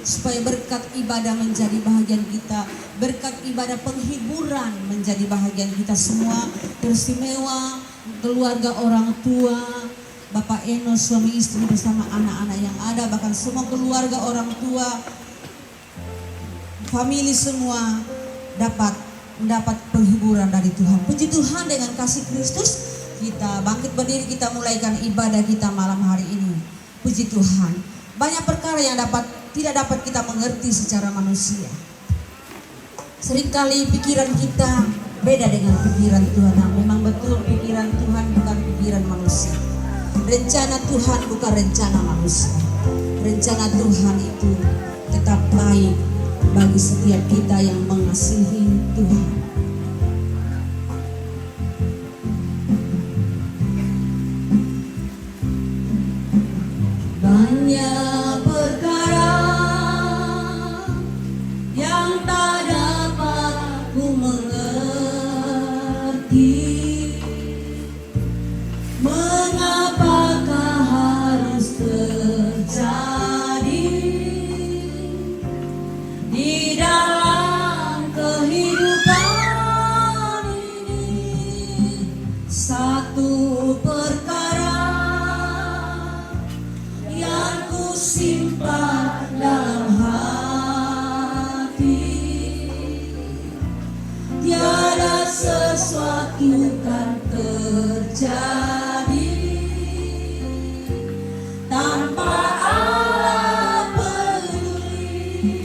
supaya berkat ibadah menjadi bahagian kita, berkat ibadah penghiburan menjadi bahagian kita semua, teristimewa keluarga orang tua, Bapak Enos, suami istri bersama anak-anak yang ada, bahkan semua keluarga orang tua, famili semua dapat mendapat penghiburan dari Tuhan. Puji Tuhan, dengan kasih Kristus kita bangkit berdiri, kita mulaikan ibadah kita malam hari ini. Puji Tuhan. Banyak perkara yang tidak dapat kita mengerti secara manusia. Seringkali pikiran kita beda dengan pikiran Tuhan. Nah, memang betul pikiran Tuhan bukan pikiran manusia. Rencana Tuhan bukan rencana manusia. Rencana Tuhan itu tetap baik bagi setiap kita yang mengasihi Tuhan. Banyak perkara yang tak dapat ku mengerti. Mengapakah harus terjadi di dalam kehidupan ini? Satu perkara yang ku simpan dalam hati, tiada sesuatu kan terjadi tanpa Allah peduli.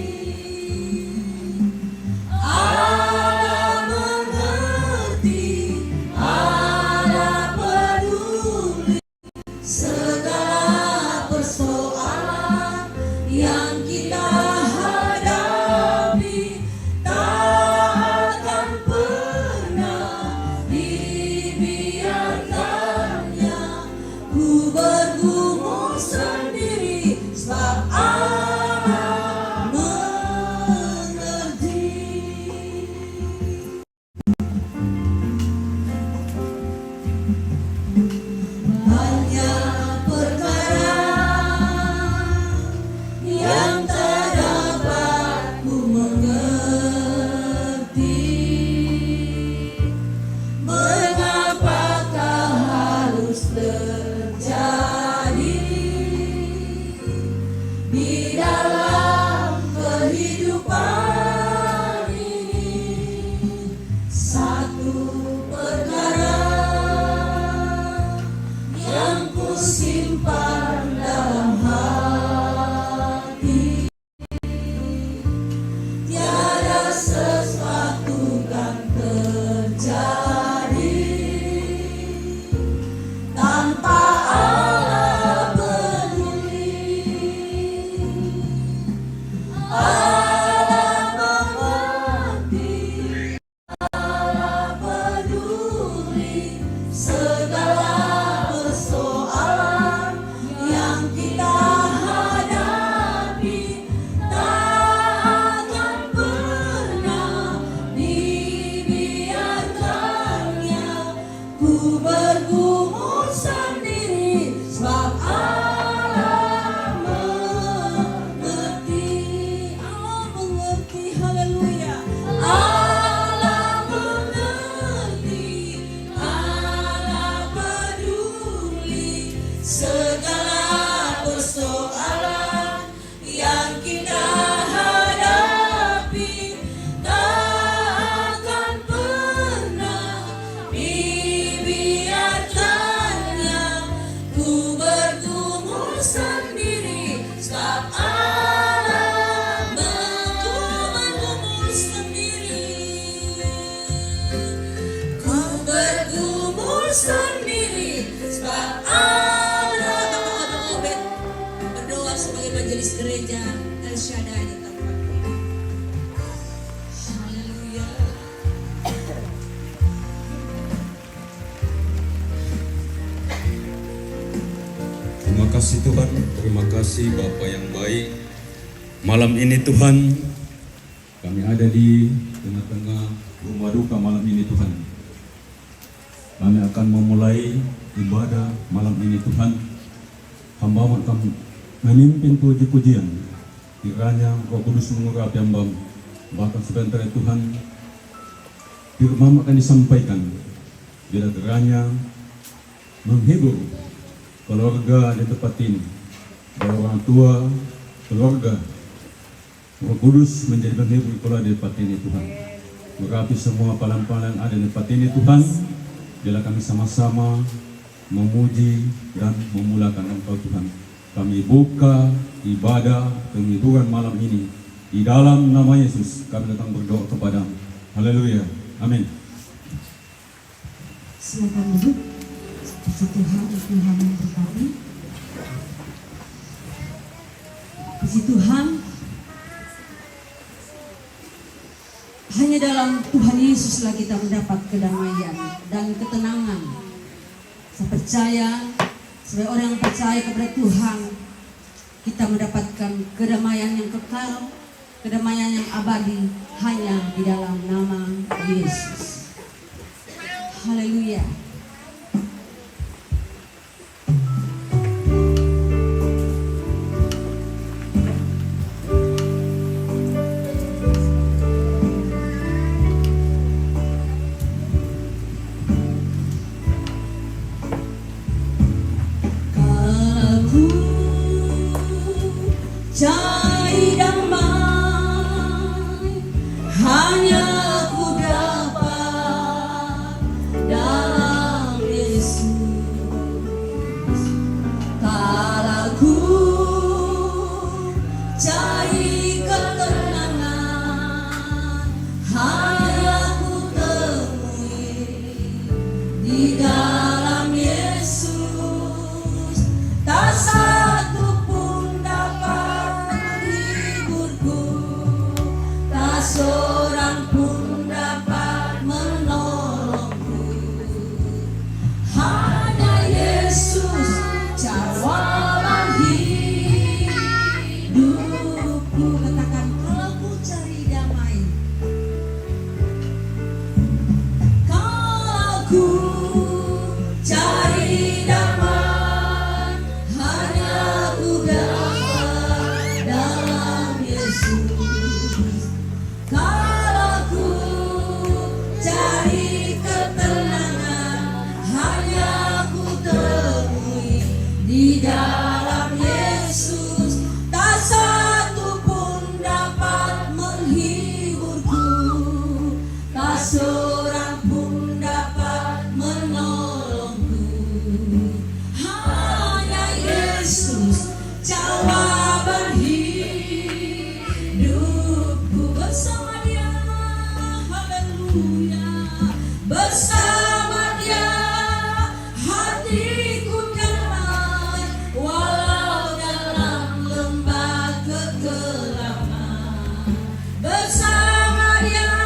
Allah mengerti, Allah peduli segala persoalan yang kita hadapi. Tak akan pernah dibiarkannya ku bergumul sendiri, sebab Allah mengerti. Banyak perkara yang tak dapat ku mengerti. Mengapakah harus terjadi di dalam kehidupan ini? Satu perkara yang ku simpan dalam hati, tiada sesuatu kan terjadi tanpa Allah peduli. Allah mengerti, Allah peduli segala persoalan yang kita hadapi. Tak akan pernah dibiarkannya ku bergumul sendiri, sebab Allah mengerti. Allah mengerti, haleluya. Allah mengerti, Allah peduli segala persoalan yang kita hadapi. Tak akan pernah dibiarkannya ku bergumul sendiri, sebab Allah bergumul sendiri. Ku bergumul sendiri, sebab Allah. Berdoa sebagai majelis gereja El Shaddai di tempat ini. Haleluya. Terima kasih Tuhan, terima kasih Bapa yang baik. Malam ini Tuhan, kami ada di tengah-tengah rumah duka malam ini Tuhan. Kami akan memulai ibadah malam ini Tuhan. Hamba akan memimpin puji-pujian kiranya Roh Kudus mengurapi hamba, bahkan sebentar Tuhan firman akan disampaikan, bila kiranya menghibur keluarga di tempat ini, dari orang tua, keluarga. Roh Kudus menjadi penghibur keluarga di tempat ini Tuhan. Mengurapi semua palang-palang ada di tempat ini Tuhan, bila kami sama-sama memuji dan memulakan Engkau Tuhan. Kami buka ibadah penghiburan malam ini di dalam nama Yesus. Kami datang berdoa kepada-Mu. Haleluya. Amin. Silakan duduk. Puji Tuhan, Tuhan yang berkati. Puji Tuhan. Hanya dalam Tuhan Yesuslah kita mendapat kedamaian dan ketenangan. Saya percaya, sebagai orang yang percaya kepada Tuhan, kita mendapatkan kedamaian yang kekal, kedamaian yang abadi hanya di dalam nama Yesus. Haleluya. Cari damai hanya ku dapat dalam Yesus. Kalau ku cari ketenangan hanya ku temui di dalam Yesus. Tak satu seorang pun dapat menolongku. Hanya Yesus jawaban hidupku. Katakan, kalau ku cari damai, kalau ku cari damai, hanya ku dapat dalam Yesus. Kalau ku cari ketenangan, hanya ku temui di dalam Yesus. Tak satu pun dapat menghiburku, tak seorang pun dapat menolongku. Hanya Yesus jawaban hidupku. Bersama Dia, haleluya. Bersama Dia hatiku damai, walau dalam lembah kekelaman. Bersama Dia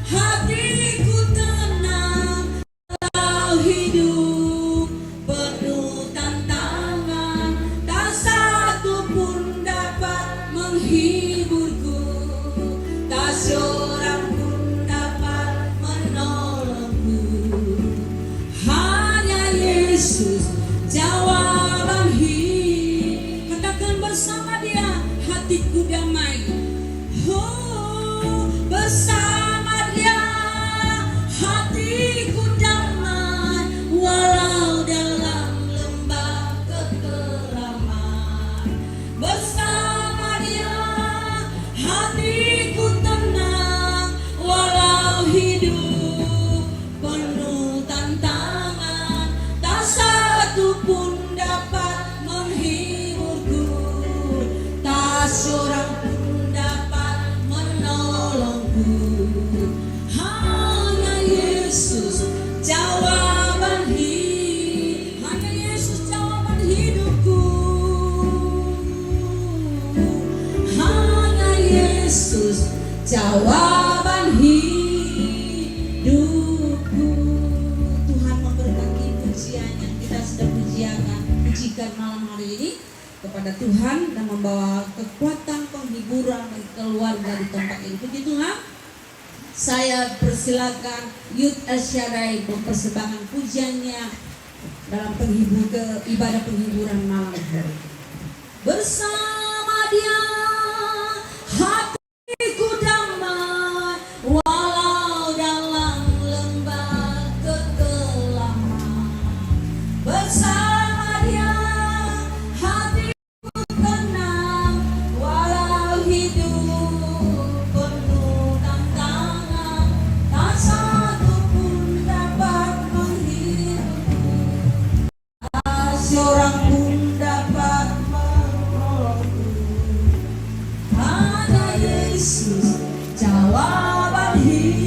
hatiku tenang, walau hidup penuh tantangan. Tak satu pun dapat menghiburku, tak seorang pun dapat menolongku. Hanya Yesus jawaban hidup. Katakan, bersama Dia hatiku damai. Oh, bersama Dia hatiku damai, walau dalam lembah kekelaman. Bersama Dia hatiku tenang, walau hidup penuh tantangan. Tak satu pun dapat menghiburku, tak seorang pun dapat menolongku. Hanya Yesus jawaban hidup, hanya Yesus jawaban hidupku. Hanya Yesus jawaban hidupku. Tuhan memberkati pujian yang kita sedang pujikan malam hari ini kepada Tuhan, dan membawa kekuatan penghiburan bagi keluarga di tempat ini. Puji Tuhan. Saya persilakan Youth El Shaddai mempersembahkan pujiannya dalam ibadah penghiburan malam hari. Bersama Dia Yesus jawaban hidupku.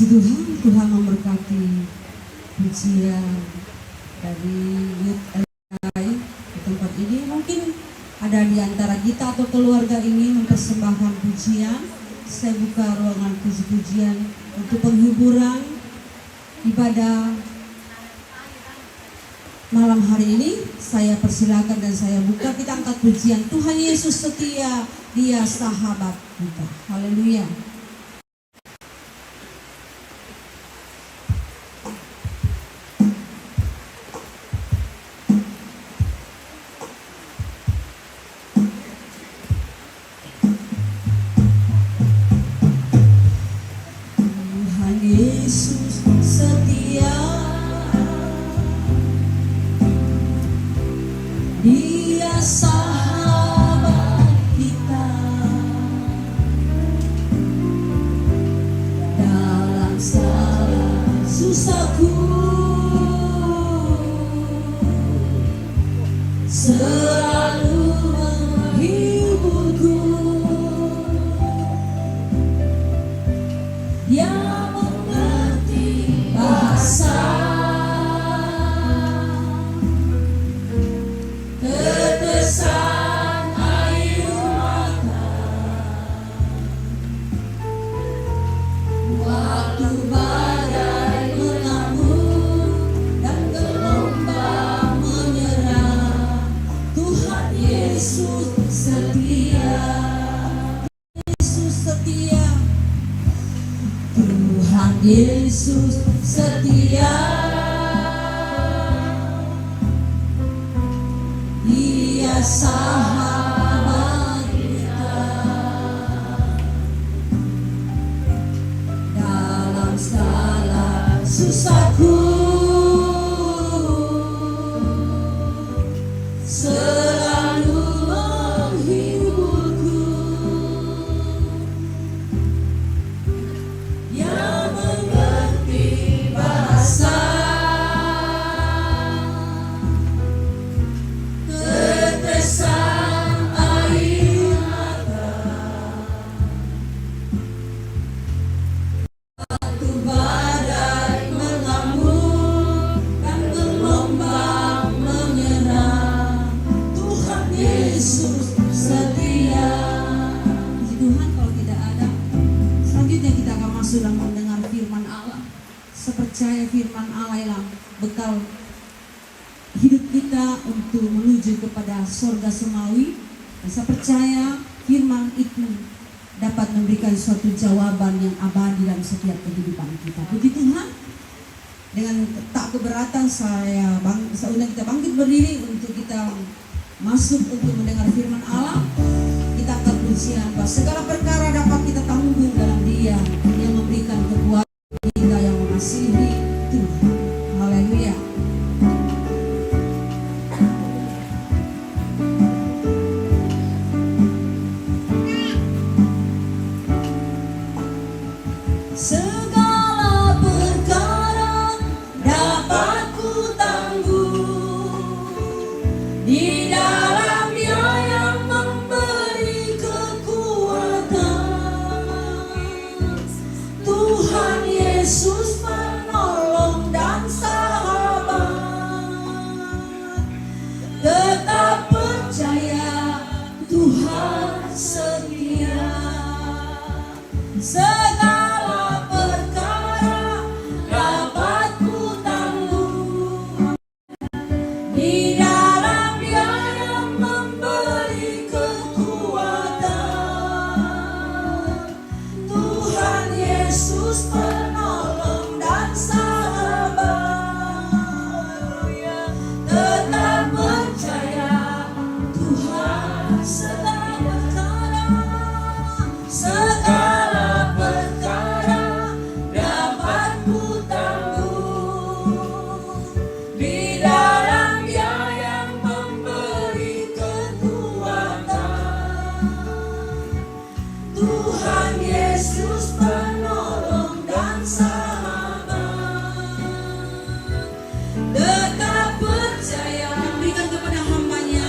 Tuhan, Tuhan memberkati pujian dari Youth LI di tempat ini. Mungkin ada di antara kita atau keluarga ini mempersembahkan pujian. Saya buka ruangan puji-pujian untuk penghiburan ibadah malam hari ini. Saya persilakan dan saya buka, kita angkat pujian. Tuhan Yesus setia, Dia sahabat kita. Haleluya. Tuhan Yesus setia, Dia sahabat kita. Dalam segala susahku selalu menghiburku. Dia mengerti bahasa tetesan air mata waktu badai mengamuk dan gelombang menyerang. Tuhan Yesus setia, Yesus setia, Tuhan Yesus setia. Dia sahabat kita. Dalam segala susahku selalu menghiburku. Dia mengerti bahasa tetesan air mata waktu badai mengamuk dan gelombang menyerang. Tuhan Yesus setia. Puji Tuhan. Kalau tidak ada, selanjutnya kita akan masuk dan mendengar firman Allah. Sepercaya firman Allah yang bekal hidup kita untuk menuju kepada sorga semawi. Dan saya percaya firman itu dapat memberikan suatu jawaban yang abadi dalam setiap kehidupan kita. Puji Tuhan. Dengan tak keberatan saya undang kita bangkit berdiri untuk kita masuk untuk mendengar firman Allah. Kita akan pujian bahwa segala perkara dapat kita tanggung dalam Dia yang memberikan kekuatan kita yang mengasihi Tuhan. Haleluya. Segala perkara dapat ku tanggung di dalam Dia yang memberi kekuatan. Tuhan Yesus menolong dan sahabat. Tetap percaya Tuhan setia. Segala perkara dapat ku tanggung di dalam Dia yang memberi kekuatan. Tuhan Yesus penolong dan sahabat. Tetap percaya Tuhan segala perkara dapat ku tanggung di dalam Dia yang memberi kekuatan. Tuhan Yesus penolong dan sahabat. Tetap percaya diberikan kepada hamba-Nya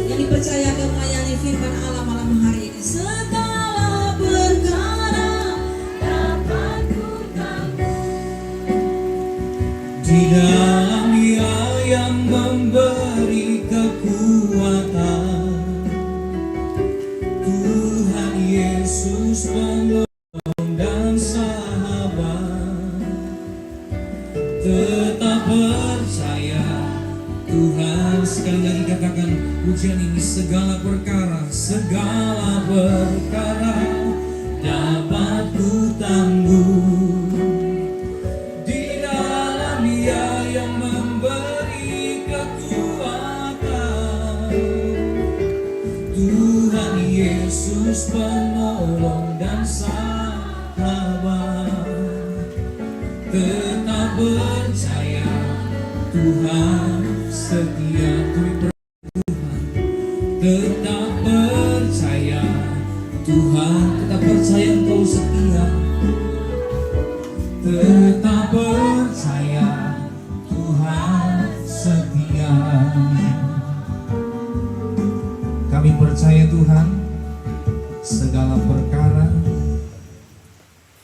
yang dipercayakan melayani firman Allah malam hari ini. Segala perkara dapat ku tanggung dalam Dia yang memberi kekuatan. Tuhan Yesus penolong dan sahabat. Tetap percaya Tuhan. Sekali lagi katakan pujian ini, segala perkara dapat ku tanggung di dalam Dia yang memberi kekuatan. Tuhan Yesus penolong dan sahabat. Tetap percaya Tuhan setia. Tetap percaya Tuhan, tetap percaya Engkau setia. Tetap percaya Tuhan setia. Kami percaya Tuhan, segala perkara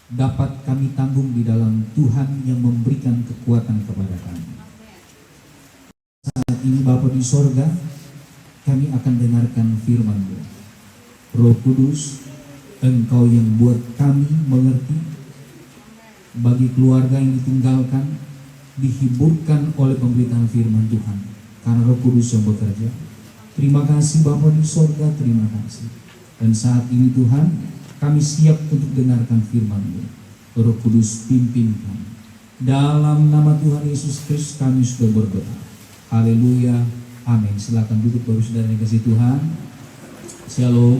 dapat kami tanggung di dalam Tuhan yang memberikan kekuatan kepada kami. Saat ini Bapa di sorga, kami akan dengarkan firman-Mu. Roh Kudus, Engkau yang buat kami mengerti. Bagi keluarga yang ditinggalkan, dihiburkan oleh pemberitaan firman Tuhan, karena Roh Kudus yang bekerja. Terima kasih Bapa di sorga, terima kasih. Dan saat ini Tuhan, kami siap untuk dengarkan firman-Mu. Roh Kudus pimpin kami. Dalam nama Tuhan Yesus Kristus kami sudah berdoa. Haleluya. Amin. Silakan duduk Bapak Saudara yang dikasih Tuhan. Shalom.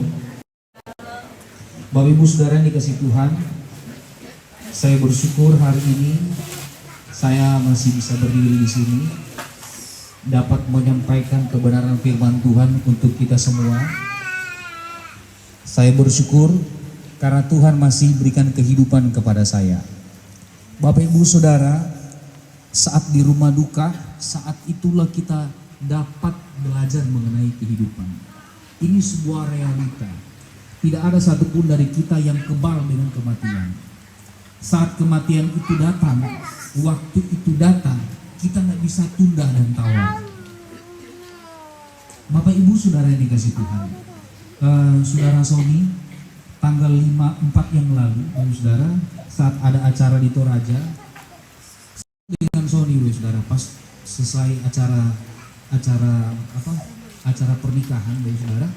Bapak Ibu Saudara yang dikasih Tuhan, saya bersyukur hari ini saya masih bisa berdiri di sini, dapat menyampaikan kebenaran firman Tuhan untuk kita semua. Saya bersyukur karena Tuhan masih berikan kehidupan kepada saya. Bapak Ibu Saudara, saat di rumah duka, saat itulah kita dapat belajar mengenai kehidupan. Ini sebuah realita. Tidak ada satupun dari kita yang kebal dengan kematian. Saat kematian itu datang, waktu itu datang, kita nggak bisa tunda dan tawar. Bapak Ibu Saudara yang dikasih Tuhan, Saudara Sony, tanggal 5/4 yang lalu, Saudara, saat ada acara di Toraja, dengan Sony, Saudara, pas selesai acara pernikahan, Saudara,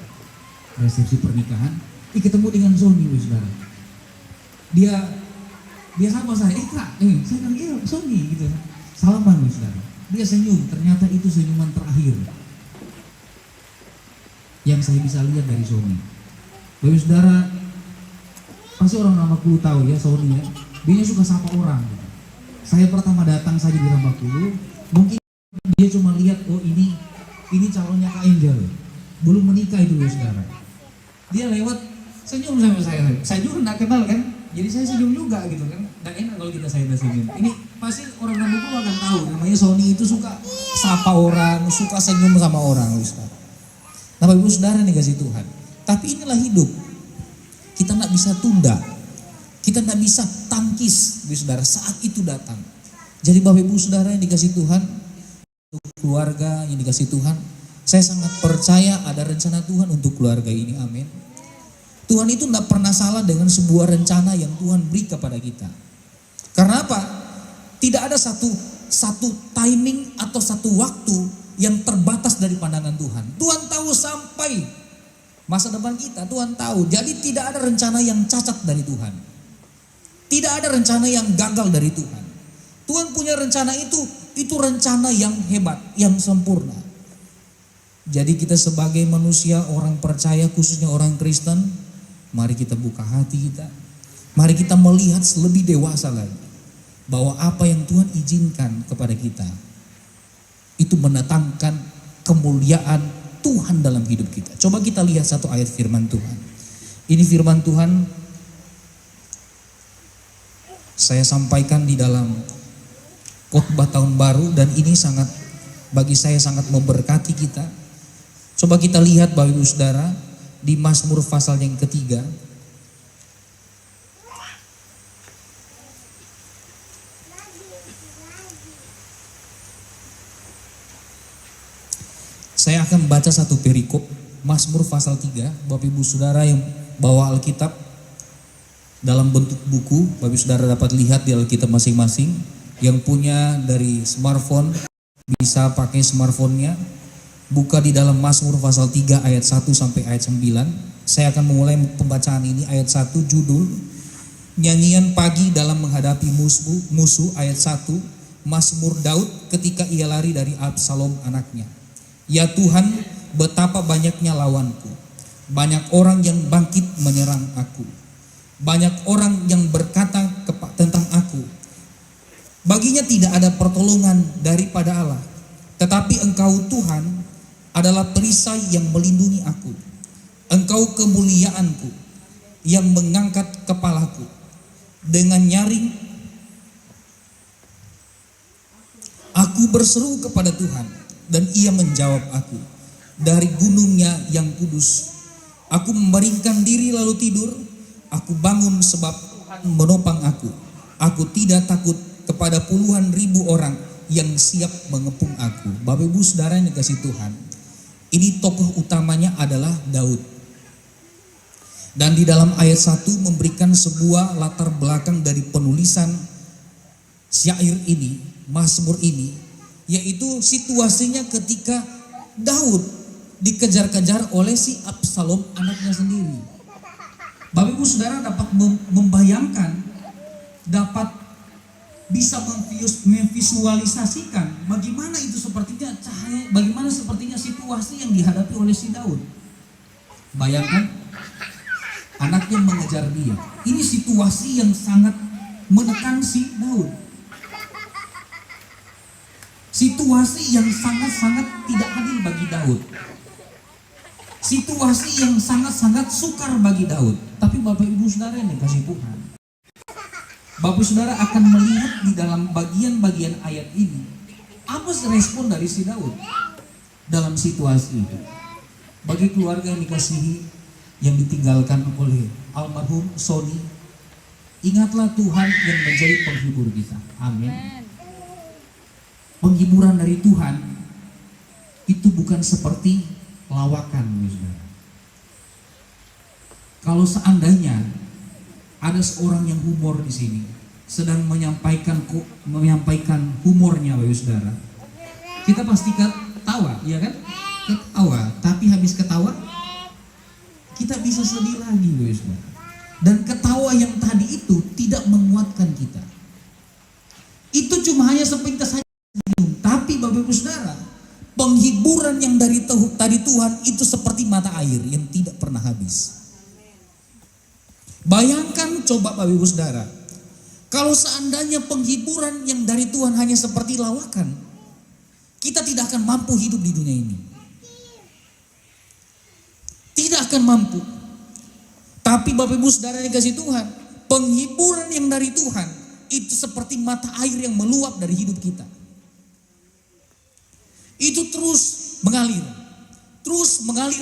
resepsi pernikahan, ketemu dengan Sony, Saudara. Dia sapa saya, Kak, saya bilang, Sony, gitu, salaman, Saudara. Dia senyum, ternyata itu senyuman terakhir yang saya bisa lihat dari Sony. Bapak Saudara, pasti orang Rambakulu tahu ya, Sony ya, dia suka sapa orang. Gitu. Saya pertama datang saja di Rambakulu, mungkin dia cuma lihat, oh ini calonnya Kak Angel, belum menikah itu ya Saudara. Dia lewat senyum sama saya juga nggak kenal kan, jadi saya senyum juga gitu kan. Dan enak kalau kita saya senyum. Ini pasti orang Rambakulu akan tahu, namanya Sony itu suka sapa orang, suka senyum sama orang, Saudara. Nah Bapak Ibu Saudara nih kasih Tuhan, tapi inilah hidup. Kita nggak bisa tunda, kita nggak bisa tangkis, Saudara, saat itu datang. Jadi Bapak Ibu Saudara yang dikasih Tuhan, untuk keluarga yang dikasih Tuhan, saya sangat percaya ada rencana Tuhan untuk keluarga ini, amin. Tuhan itu tidak pernah salah dengan sebuah rencana yang Tuhan beri kepada kita. Karena apa? Tidak ada satu timing atau satu waktu yang terbatas dari pandangan Tuhan. Tuhan tahu sampai masa depan kita, Tuhan tahu. Jadi tidak ada rencana yang cacat dari Tuhan. Tidak ada rencana yang gagal dari Tuhan. Tuhan punya rencana itu rencana yang hebat, yang sempurna. Jadi kita sebagai manusia, orang percaya, khususnya orang Kristen, mari kita buka hati kita. Mari kita melihat lebih dewasa lagi, bahwa apa yang Tuhan izinkan kepada kita, itu mendatangkan kemuliaan Tuhan dalam hidup kita. Coba kita lihat satu ayat firman Tuhan. Ini firman Tuhan saya sampaikan di dalam khotbah tahun baru, dan ini bagi saya sangat memberkati kita. Coba kita lihat Bapak Ibu Saudara di Mazmur pasal yang ketiga. Saya akan membaca satu perikop Mazmur pasal 3. Bapak Ibu Saudara yang bawa Alkitab dalam bentuk buku, Bapak Ibu Saudara dapat lihat di Alkitab masing-masing. Yang punya dari smartphone bisa pakai smartphone-nya, buka di dalam Mazmur pasal 3 ayat 1 sampai ayat 9. Saya akan memulai pembacaan ini. Ayat 1 judul Nyanyian Pagi dalam Menghadapi Musuh. Ayat 1 Mazmur Daud ketika ia lari dari Absalom anaknya. Ya Tuhan, betapa banyaknya lawanku, banyak orang yang bangkit menyerang aku, banyak orang yang berkata tentang aku, baginya tidak ada pertolongan daripada Allah. Tetapi Engkau Tuhan adalah perisai yang melindungi aku, Engkau kemuliaanku yang mengangkat kepalaku. Dengan nyaring aku berseru kepada Tuhan, dan ia menjawab aku. Dari gunungnya yang kudus aku membaringkan diri lalu tidur. Aku bangun sebab Tuhan menopang aku. Aku tidak takut kepada puluhan ribu orang yang siap mengepung aku. Bapak Ibu Saudara yang dikasih Tuhan, ini tokoh utamanya adalah Daud. Dan di dalam ayat 1 memberikan sebuah latar belakang dari penulisan syair ini, Mazmur ini, yaitu situasinya ketika Daud dikejar-kejar oleh si Absalom anaknya sendiri. Bapak Ibu Saudara dapat membayangkan, dapat bisa memvisualisasikan bagaimana itu sepertinya cahaya, bagaimana sepertinya situasi yang dihadapi oleh si Daud. Bayangkan anaknya mengejar dia. Ini situasi yang sangat menekan si Daud. Situasi yang sangat-sangat tidak adil bagi Daud. Situasi yang sangat-sangat sukar bagi Daud. Tapi Bapak Ibu Saudara yang dikasih Tuhan, Bapak Saudara akan melihat di dalam bagian-bagian ayat ini apa respon dari si Daud dalam situasi itu. Bagi keluarga yang dikasihi, yang ditinggalkan oleh almarhum Sony, ingatlah Tuhan yang menjadi penghibur kita. Amin. Penghiburan dari Tuhan itu bukan seperti lawakan, saudara. Kalau seandainya ada seorang yang humor di sini sedang menyampaikan humornya, saudara, kita pasti ketawa, ya kan? Ketawa, tapi habis ketawa kita bisa sedih lagi, saudara. Dan ketawa yang tadi itu tidak menguatkan kita. Itu cuma hanya sepintas saja. Tapi Bapak Ibu Saudara, penghiburan yang dari Tuhan itu seperti mata air yang tidak pernah habis. Bayangkan coba Bapak Ibu Saudara, kalau seandainya penghiburan yang dari Tuhan hanya seperti lawakan, kita tidak akan mampu hidup di dunia ini. Tidak akan mampu. Tapi Bapak Ibu Saudara yang dikasih Tuhan, penghiburan yang dari Tuhan itu seperti mata air yang meluap dari hidup kita. Itu terus mengalir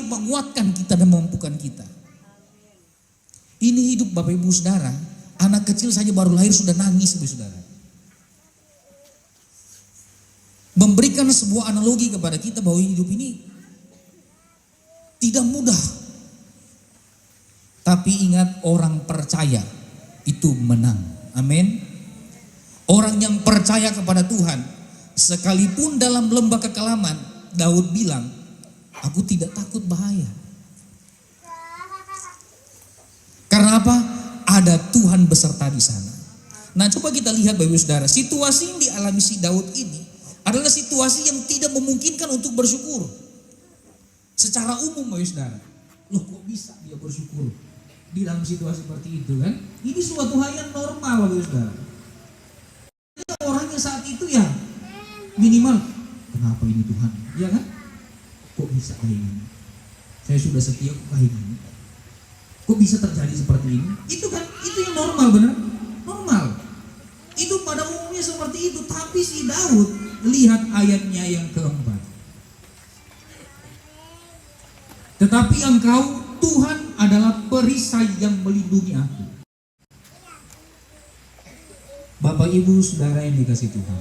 menguatkan kita dan memampukan kita. Ini hidup Bapak Ibu Saudara, anak kecil saja baru lahir sudah nangis, Saudara. Memberikan sebuah analogi kepada kita bahwa hidup ini tidak mudah. Tapi ingat, orang percaya itu menang. Amin. Orang yang percaya kepada Tuhan, sekalipun dalam lembah kekelaman, Daud bilang, aku tidak takut bahaya. Karena apa? Ada Tuhan beserta di sana. Nah, coba kita lihat Bapak Ibu Saudara, situasi yang dialami si Daud ini adalah situasi yang tidak memungkinkan untuk bersyukur. Secara umum Bapak Ibu Saudara, loh kok bisa dia bersyukur di dalam situasi seperti itu kan? Ini suatu hal yang normal Bapak Ibu Saudara. Orangnya saat itu ya minimal, kenapa ini Tuhan? Ya kan? Kok bisa kayak gini? Saya sudah setia kok kayak gini? Kok bisa terjadi seperti ini? Itu kan, itu yang normal, benar? Normal. Itu pada umumnya seperti itu. Tapi si Daud, lihat ayatnya yang keempat. Tetapi Engkau Tuhan adalah perisai yang melindungi aku. Bapak Ibu Saudara yang dikasih Tuhan,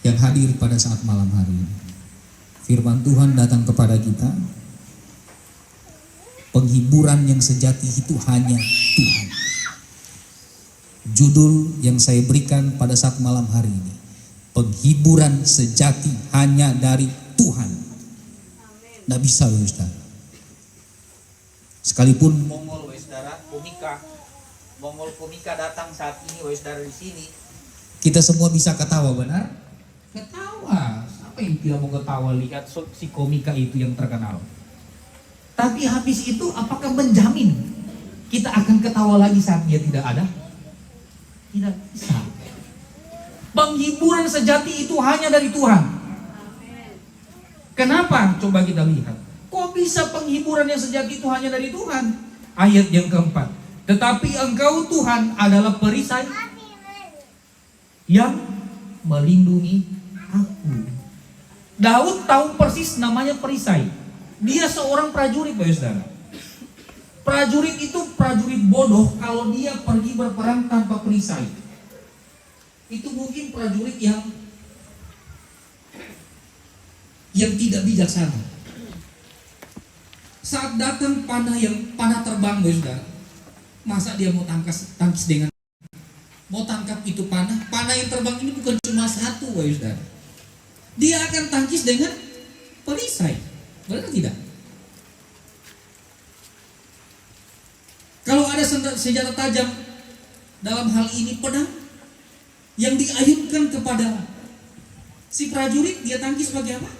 yang hadir pada saat malam hari ini. Firman Tuhan datang kepada kita. Penghiburan yang sejati itu hanya Tuhan. Judul yang saya berikan pada saat malam hari ini, penghiburan sejati hanya dari Tuhan. Tidak bisa, Saudara. Sekalipun Mongol, saudara, komika datang saat ini, saudara, di sini. kita semua bisa ketawa, benar? Ketawa. Siapa yang tidak mau ketawa lihat si komika itu yang terkenal? Tapi habis itu apakah menjamin kita akan ketawa lagi saat dia tidak ada? Tidak bisa. Penghiburan sejati itu hanya dari Tuhan. Kenapa? Coba kita lihat. Kok bisa penghiburan yang sejati itu hanya dari Tuhan? Ayat yang keempat. Tetapi engkau Tuhan adalah perisai yang melindungi aku. Daud tahu persis namanya perisai. Dia seorang prajurit, saudara. Prajurit itu prajurit bodoh kalau dia pergi berperang tanpa perisai. Itu mungkin prajurit yang tidak bijaksana. Saat datang panah terbang, saudara, masa dia mau tangkis dengan mau tangkap itu panah yang terbang ini bukan cuma satu, saudara. Dia akan tangkis dengan perisai, benar tidak? Kalau ada senjata tajam, dalam hal ini pedang, yang diayunkan kepada si prajurit, dia tangkis pakai apa?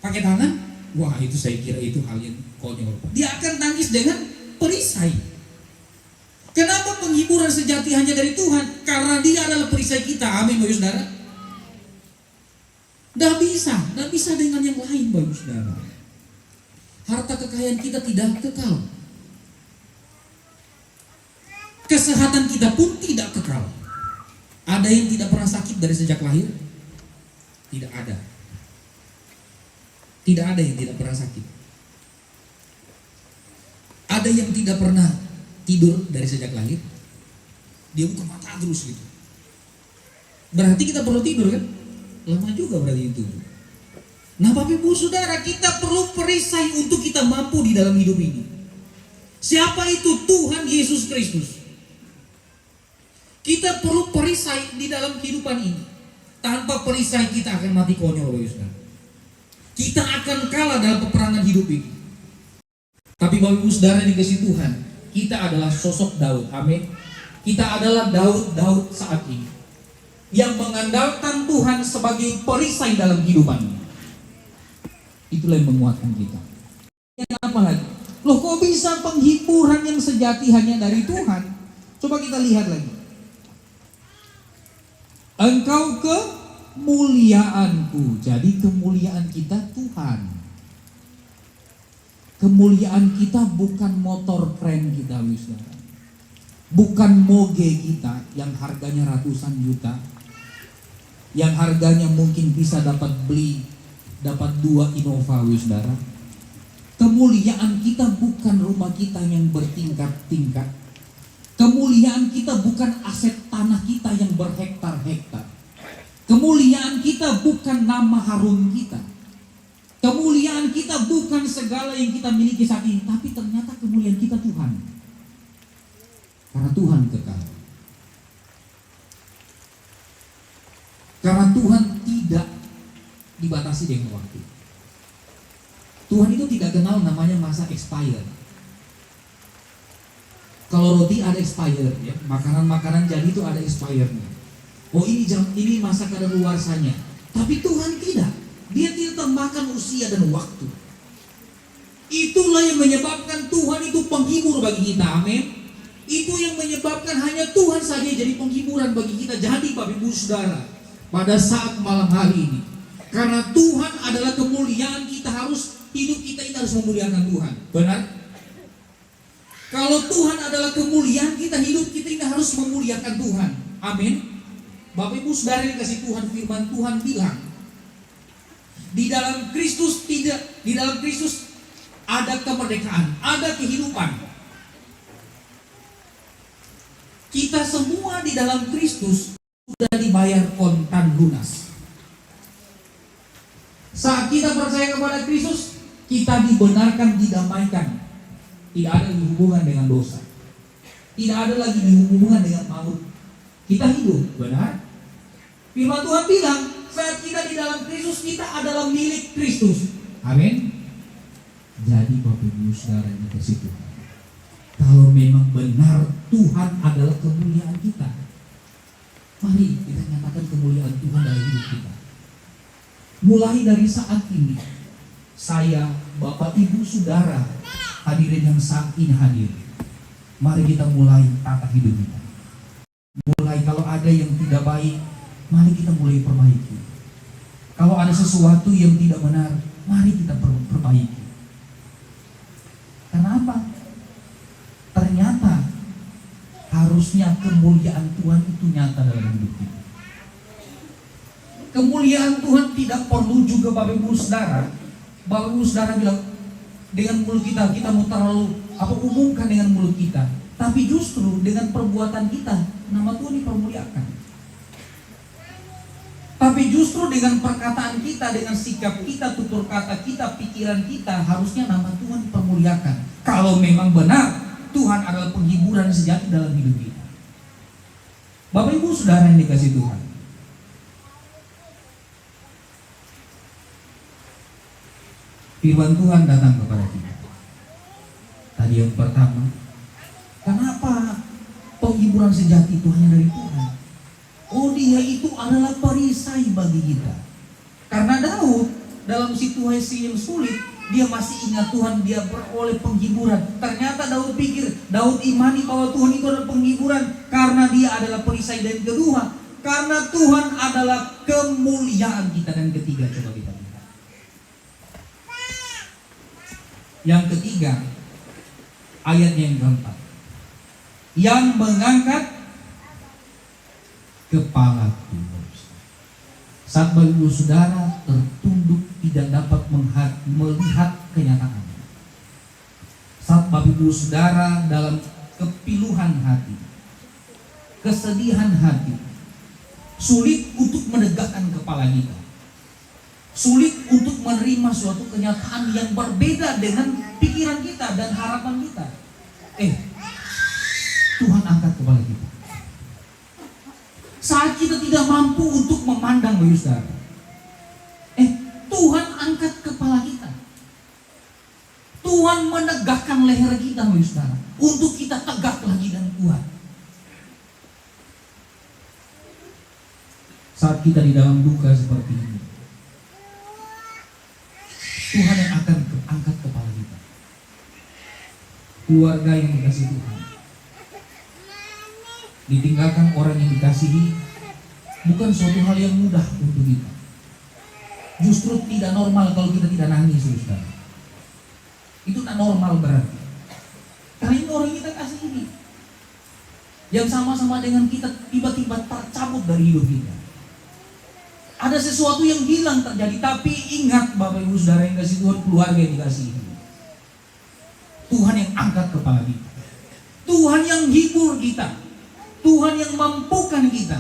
Pakai tangan? Wah, itu saya kira itu hal yang konyol. Dia akan tangkis dengan perisai. Kenapa penghiburan sejati hanya dari Tuhan? Karena dia adalah perisai kita. Amin, Bapak Saudara. Tidak bisa dengan yang lain, Bapak Saudara. Harta kekayaan kita tidak kekal. Kesehatan kita pun tidak kekal. Ada yang tidak pernah sakit dari sejak lahir? Tidak ada. Tidak ada yang tidak pernah sakit. Ada yang tidak pernah tidur dari sejak lahir? Dia buka mata terus gitu. Berarti kita perlu tidur kan? Lama juga berarti itu. Nah, Bapak Ibu Saudara, kita perlu perisai untuk kita mampu di dalam hidup ini. Siapa itu? Tuhan Yesus Kristus. Kita perlu perisai di dalam kehidupan ini. Tanpa perisai kita akan mati konyol, Bapak Saudara. Kita akan kalah dalam peperangan hidup ini. Tapi Bapak Ibu Saudara yang dikasihi Tuhan, kita adalah sosok Daud. Amin. Kita adalah Daud saat ini yang mengandalkan Tuhan sebagai perisai dalam kehidupan ini. Itulah yang menguatkan kita. Yang apa lagi? Loh, kok bisa penghiburan yang sejati hanya dari Tuhan? Coba kita lihat lagi. Engkau kemuliaanku. Jadi kemuliaan kita Tuhan. Kemuliaan kita bukan motor keren kita, saudara. Bukan moge kita yang harganya ratusan juta, yang harganya mungkin bisa dapat 2 Innova, saudara. Kemuliaan kita bukan rumah kita yang bertingkat-tingkat. Kemuliaan kita bukan aset tanah kita yang berhektar-hektar. Kemuliaan kita bukan nama harum kita. Kemuliaan kita bukan segala yang kita miliki saat ini, tapi ternyata kemuliaan kita Tuhan. Karena Tuhan kekal. Karena Tuhan tidak dibatasi dengan waktu. Tuhan itu tidak kenal namanya masa expire. Kalau roti ada expired, ya, makanan-makanan jadi itu ada expirednya. Oh, ini masa kadaluarsanya. Tapi Tuhan tidak. Dia tidak tambahkan usia dan waktu. Itulah yang menyebabkan Tuhan itu penghibur bagi kita. Amin. Itu yang menyebabkan hanya Tuhan saja jadi penghiburan bagi kita. Jadi Bapak Ibu Saudara, pada saat malam hari ini, karena Tuhan adalah kemuliaan, kita harus hidup kita ini harus memuliakan Tuhan. Benar? Kalau Tuhan adalah kemuliaan, kita hidup kita ini harus memuliakan Tuhan. Amin. Bapak Ibu Saudara yang dikasihi Tuhan, firman Tuhan bilang, di dalam Kristus ada kemerdekaan, ada kehidupan. Kita semua di dalam Kristus sudah dibayar kontan lunas. Saat kita percaya kepada Kristus, kita dibenarkan, didamaikan. Tidak ada lagi hubungan dengan dosa. Tidak ada lagi hubungan dengan maut. Kita hidup, benar? Firman Tuhan bilang, saat kita di dalam Kristus, kita adalah milik Kristus. Amin. Jadi Bapak Ibu Saudara yang dikasihi Tuhan, kalau memang benar Tuhan adalah kemuliaan kita, mari kita nyatakan kemuliaan Tuhan dalam hidup kita. Mulai dari saat ini, saya, Bapak Ibu Saudara, hadirin yang saat ini hadir, mari kita mulai tata hidup kita. Mulai kalau ada yang tidak baik, mari kita mulai perbaiki. Kalau ada sesuatu yang tidak benar, mari kita perbaiki. Kenapa? Ternyata harusnya kemuliaan Tuhan itu nyata dalam hidup kita. Kemuliaan Tuhan tidak perlu juga Bapak Ibu Saudara. Bapak Ibu Saudara bilang dengan mulut kita mau terlalu umumkan dengan mulut kita. Tapi justru dengan perbuatan kita nama Tuhan dipermuliakan. Tapi justru dengan perkataan kita, dengan sikap kita, tutur kata kita, pikiran kita, harusnya nama Tuhan dipermuliakan. Kalau memang benar Tuhan adalah penghiburan sejati dalam hidup kita. Bapak Ibu Saudara yang dikasihi Tuhan, firman Tuhan datang kepada kita. Tadi yang pertama, kenapa penghiburan sejati itu hanya dari Tuhan? Oh, dia itu adalah perisai bagi kita. Karena Daud dalam situasi yang sulit, dia masih ingat Tuhan, dia beroleh penghiburan. Ternyata Daud imani bahwa Tuhan itu adalah penghiburan karena dia adalah perisai. Dan kedua, karena Tuhan adalah kemuliaan kita. Dan ketiga, coba kita lihat. Yang ketiga, ayatnya yang keempat, yang mengangkat kepala Tuhan. Saat Bapak Ibu Saudara tertunduk tidak dapat melihat kenyataan. Saat Bapak Ibu Saudara dalam kepiluhan hati, kesedihan hati, sulit untuk menegakkan kepala kita, sulit untuk menerima suatu kenyataan yang berbeda dengan pikiran kita dan harapan kita. Tuhan angkat kepala kita. Saat kita tidak mampu untuk memandang, Bapak Saudara, Tuhan angkat kepala kita. Tuhan menegakkan leher kita, Bapak Saudara, untuk kita tegak lagi dan kuat. Saat kita di dalam duka seperti ini, Tuhan yang akan angkat kepala kita. Keluarga yang dikasihi Tuhan, ditinggalkan orang yang dikasihi bukan suatu hal yang mudah untuk kita. Justru tidak normal kalau kita tidak nangis, saudara. Itu tidak normal berarti. Karena ini orang kita kasihi, yang sama-sama dengan kita tiba-tiba tercabut dari hidup kita. Ada sesuatu yang hilang terjadi. Tapi ingat Bapak Ibu Saudara yang kasih Tuhan, keluarga yang dikasihi, Tuhan yang angkat kepala kita, Tuhan yang hibur kita, Tuhan yang mampukan kita.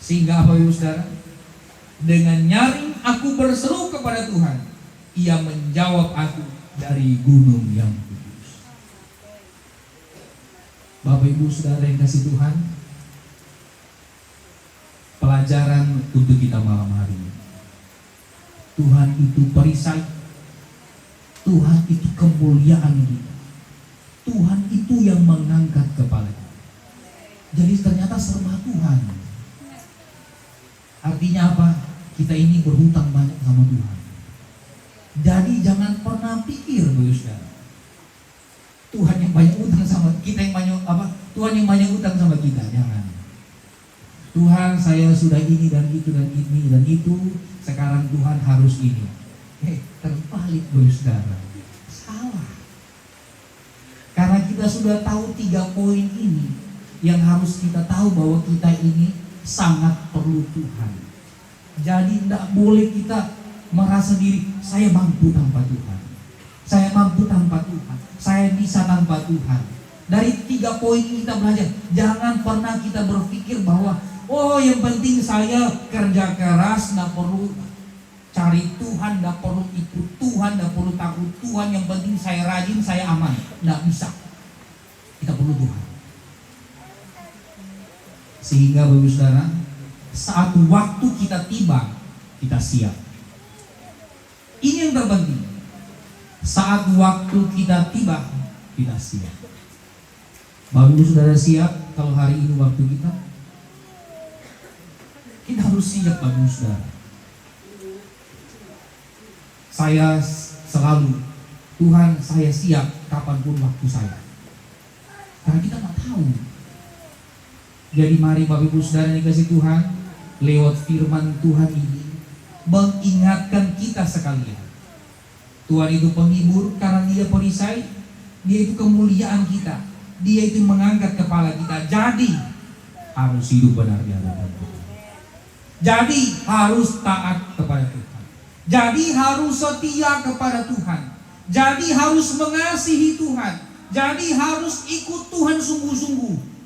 Sehingga Bapak Ibu Saudara, dengan nyaring aku berseru kepada Tuhan, Ia menjawab aku dari gunung yang kudus. Bapak Ibu Saudara yang kasih Tuhan, pelajaran untuk kita malam hari ini, Tuhan itu perisai, Tuhan itu kemuliaan kita, Tuhan itu yang mengangkat kepala kita. Jadi ternyata serba Tuhan. Artinya apa? Kita ini berhutang banyak sama Tuhan. Jadi jangan pernah pikir, Bapak Saudara, Tuhan yang banyak utang sama kita, yang banyak Tuhan yang banyak utang sama kita. Jangan. Tuhan, saya sudah ini dan itu dan ini dan itu, sekarang Tuhan harus ini. Terbalik, Bapak Saudara. Salah. Karena kita sudah tahu 3 poin ini, yang harus kita tahu bahwa kita ini sangat perlu Tuhan. Jadi tidak boleh kita merasa diri, saya mampu tanpa Tuhan, saya mampu tanpa Tuhan, saya bisa tanpa Tuhan. Dari 3 poin ini kita belajar, jangan pernah kita berpikir bahwa Oh, yang penting saya kerja keras, nggak perlu cari Tuhan, nggak perlu ikut Tuhan, nggak perlu takut Tuhan. Yang penting saya rajin, saya aman. Nggak bisa. Kita perlu Tuhan. Sehingga Bapak Saudara, saat waktu kita tiba, kita siap. Ini yang terpenting. Saat waktu kita tiba, kita siap. Bapak Saudara siap kalau hari ini waktu kita? Kita harus siap Bapak Saudara. Saya selalu, Tuhan saya siap kapanpun waktu saya. Karena kita nggak tahu. Jadi mari Bapak Ibu Saudara yang dikasih Tuhan, lewat firman Tuhan ini mengingatkan kita sekalian. Tuhan itu penghibur karena Dia perisai, Dia itu kemuliaan kita, Dia itu mengangkat kepala kita. Jadi harus hidup benar di hadapan Tuhan. Jadi harus taat kepada Tuhan. Jadi harus setia kepada Tuhan. Jadi harus mengasihi Tuhan. Jadi harus ikut Tuhan sungguh-sungguh.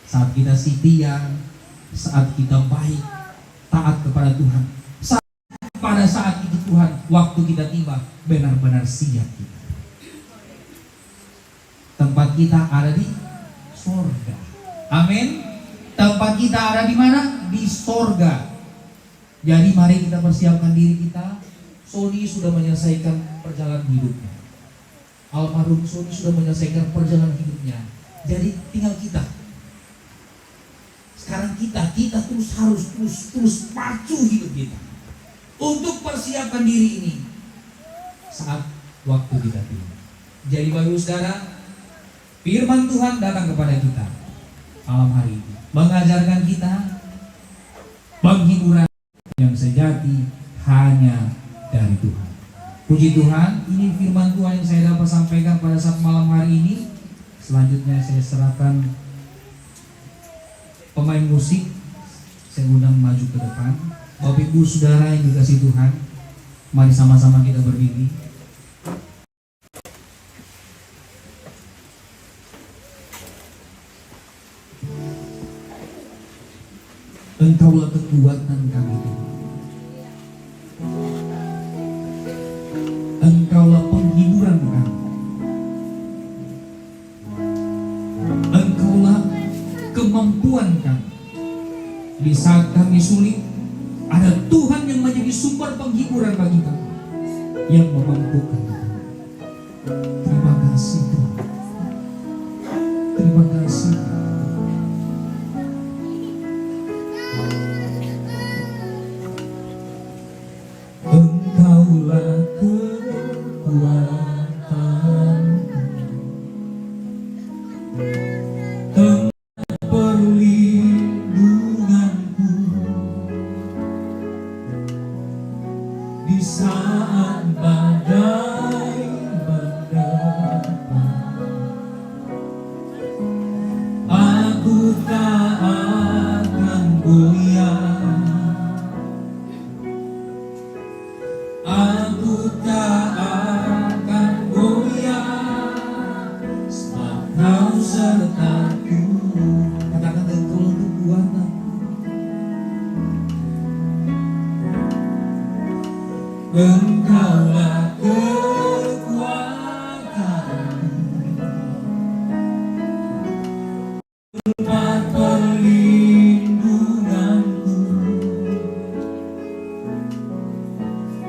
Saat kita setia, saat kita baik, taat kepada Tuhan, pada saat itu Tuhan, waktu kita tiba, benar-benar siap kita. Tempat kita ada di sorga. Amin. Tempat kita ada di mana? Di sorga. Jadi mari kita persiapkan diri kita. Sony sudah menyelesaikan perjalanan hidupnya. Almarhum Sony sudah menyelesaikan perjalanan hidupnya. Jadi tinggal kita. Sekarang kita harus terus pacu hidup kita untuk persiapkan diri ini saat waktu kita tiba. Jadi Bapak Ibu Saudara, firman Tuhan datang kepada kita malam hari ini, mengajarkan kita penghiburan yang sejati hanya dari Tuhan. Puji Tuhan, ini firman Tuhan yang saya dapat sampaikan pada saat malam hari ini. Selanjutnya saya serahkan pemain musik, saya undang maju ke depan. Bapak Ibu Saudara yang dikasihi Tuhan, mari sama-sama kita berdiri. Engkaulah kekuatan kami Tuhan. Engkaulah penghiburan kami. Engkaulah kemampuan kami. Di saat kami sulit, ada Tuhan yang menjadi sumber penghiburan bagi kami, yang memampukan kami. Terima kasih Tuhan. Terima kasih. Engkaulah kekuatanku, tempat perlindunganku di saat badai menerpa. Aku tak akan goyah. Aku tak akan goyah, sebab Kau sertaku. Katakan Engkaulah kekuatanku. Engkaulah kekuatanku, tempat perlindunganku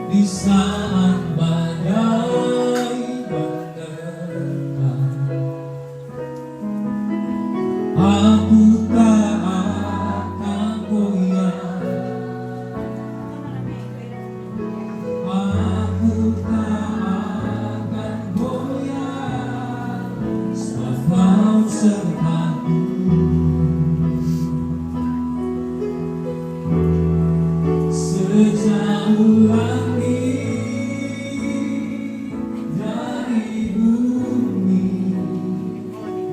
di saat badai menerpa. Aku tak akan goyah. Aku tak akan goyah, sebab Kau sertaku. Sejauh langit dari bumi,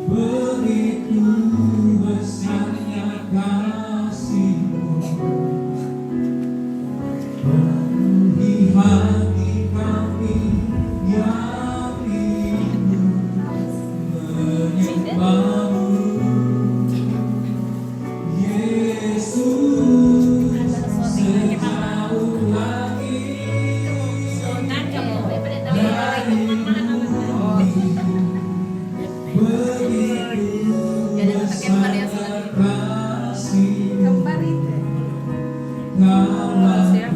begitu besarnya kasih-Mu. Penuhi hati kami yang rindu Jadi tetap kembar yang kembar itu. Siap.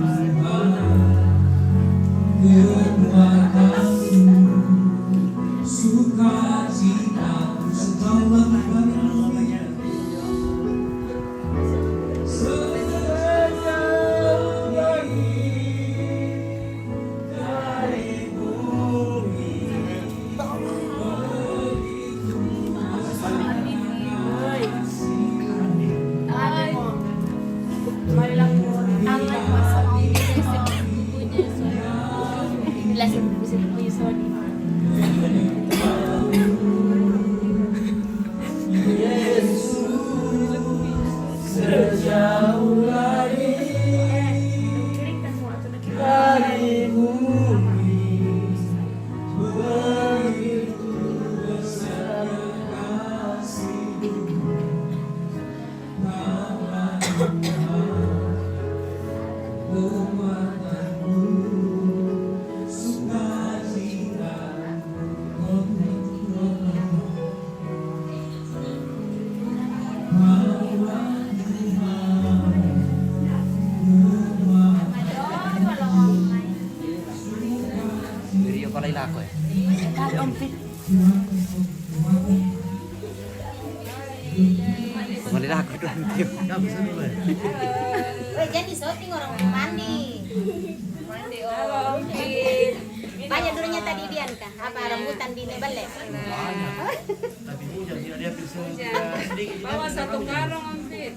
Video pala ila ako eh. Malila ako doon. Weh, jadi syuting orang mandi. Mandi, oh. Banyak dulunya tadi Dian kah? Apa rambutan di balik? Bawa satu karung Ampit.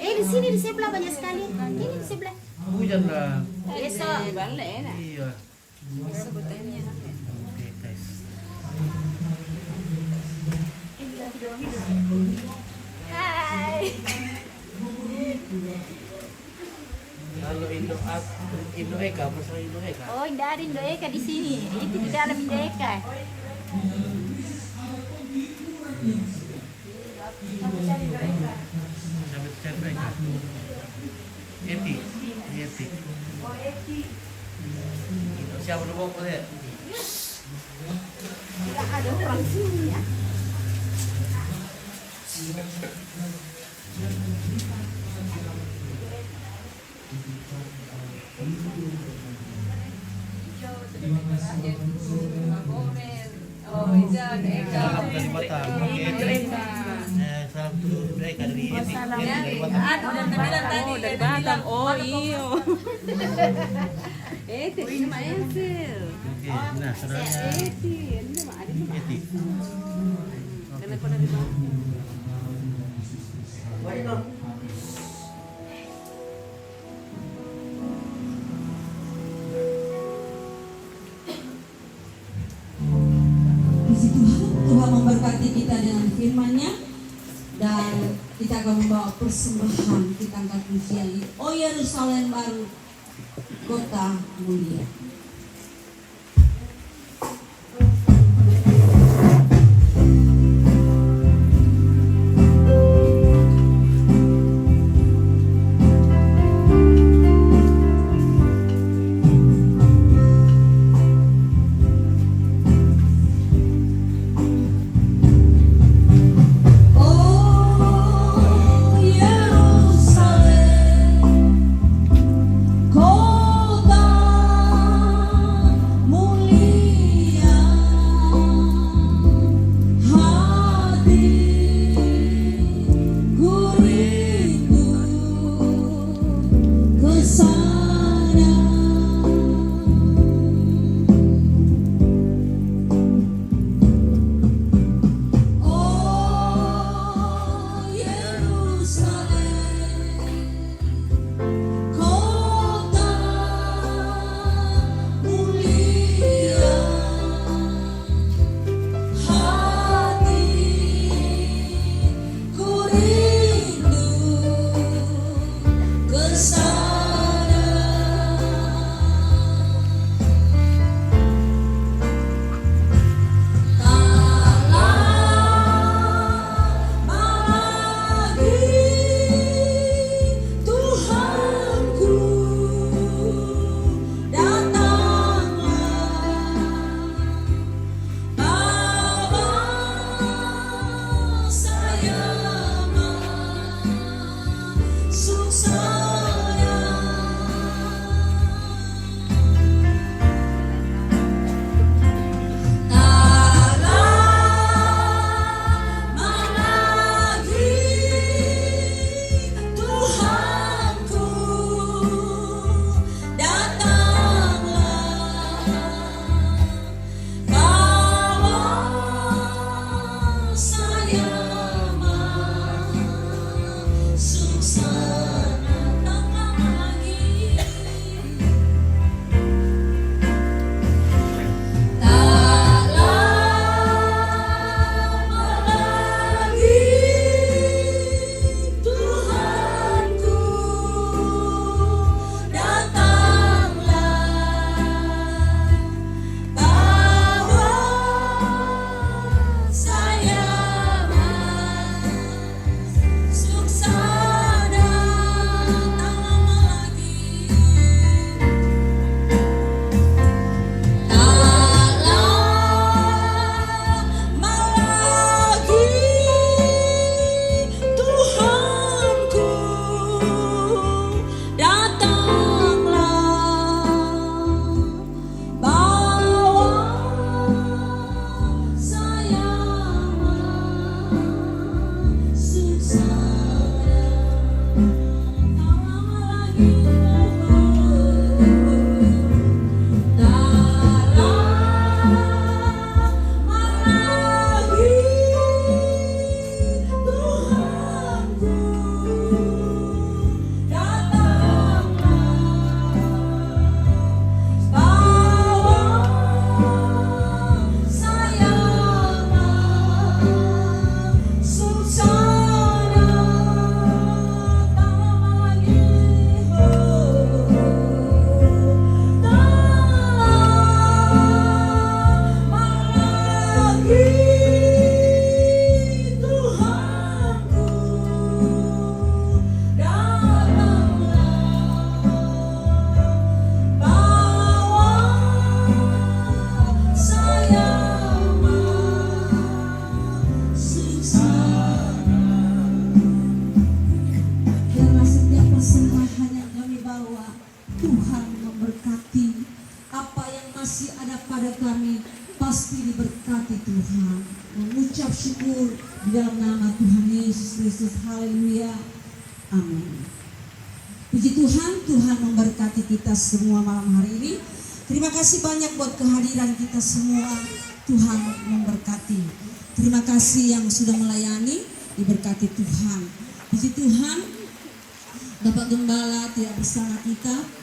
Di sini di sebelah banyak sekali. Ini di sebelah. Hujan lah. Besok. Balik enak. Iya. Sebutannya. Oke guys. Hai. Kalau Indo Eka, masalah Indo Eka. Oh, tidak ada Indo Eka di sini. Itu di dalam Indo Eka. Sampai cari Eka. Eti. Eti. Oh, Eki. Siapa dulu kok ya? Tidak ada orang sini ya. Oh, iya, Eka. Salam dari Batam. Eti. Salam dulu Indo Eka dari Eti. Eti dari Batam. Dari Batam. Oh, iyo. Ini sama Ensil. Oke, nah saudaranya Ini sama Adi. Eti. Telepon dari Batam. Puji Tuhan, Tuhan memberkati kita dengan firman-Nya dan kita akan membawa persembahan, kita angkat pujian. Oh Yerusalem baru, kota mulia. Oh Yerusalem, kota lagi Tuhanku, datanglah bawa saya susana tamagi malagi Tuhanku, datanglah bawa saya susana. Karena setiap persembahan yang kami bawa, Tuhan memberkati. Apa yang masih ada pada kami pasti diberkati Tuhan. Mengucap syukur di dalam nama Tuhan Yesus Kristus. Haleluya. Amin. Puji Tuhan, Tuhan memberkati kita semua malam hari ini. Terima kasih banyak buat kehadiran kita semua. Tuhan memberkati. Terima kasih yang sudah melayani, diberkati Tuhan. Puji Tuhan, Bapak Gembala tidak bersama kita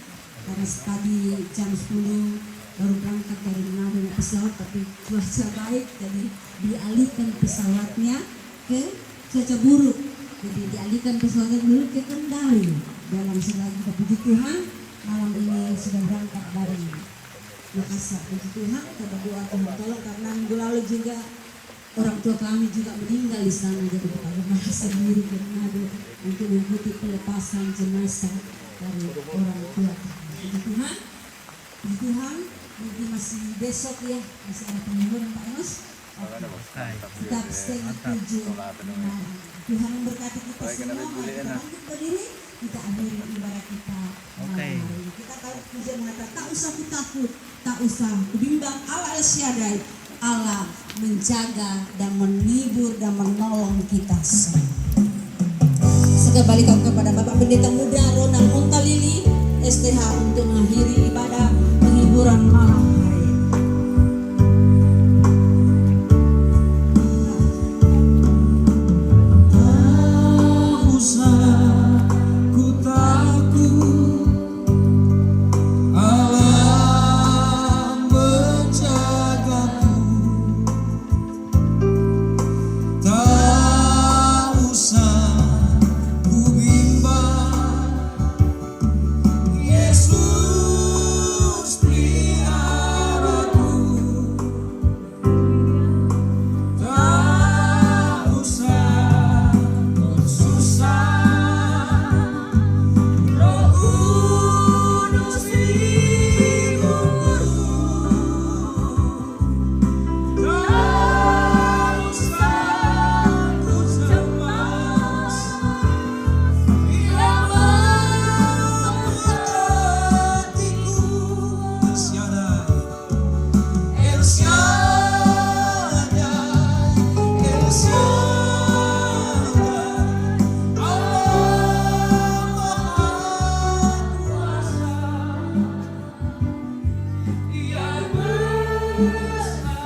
karena tadi jam 10 baru berangkat dari Manado naik pesawat, tapi cuaca baik jadi dialihkan pesawatnya ke cuaca buruk. Jadi dialihkan pesawatnya dulu ke Kendari. Dalam selagi puji Tuhan, malam ini sudah berangkat dari Makassar. Puji Tuhan, kita berdoa Tuhan tolong karena minggu lalu juga orang tua kami juga meninggal di sana, jadi kita berdoa sendiri ke Manado untuk mengikuti pelepasan jenazah dari orang tua kami. Puji Tuhan, puji Tuhan. Mungkin masih besok ya, masih ada pengumuman Pak Enos. Kita setengah 7. Tuhan memberkati kita semua. Mari kita bangkit berdiri, kita akhiri ibadah kita malam hari ini. Kita tahu pujian mengatakan tak usah ku takut, tak usah ku bimbang. Allah El Shaddai, Allah menjaga dan menghibur dan menolong kita semua. Segera balikan kepada Bapak Pendeta Muda Ronald Montalili STH untuk mengakhiri ibadah penghiburan malam hari ini. Tak usah ku takut, Allah menjagaku. Tak usah ku bimbang, Yesus peliharaku. Tak usah bersusah, Roh Kudus menghibur. Tak usah ku cemas, Dia membuat hatiku. El Shaddai, El Shaddai, Allah Maha Kuasa, Dia besar,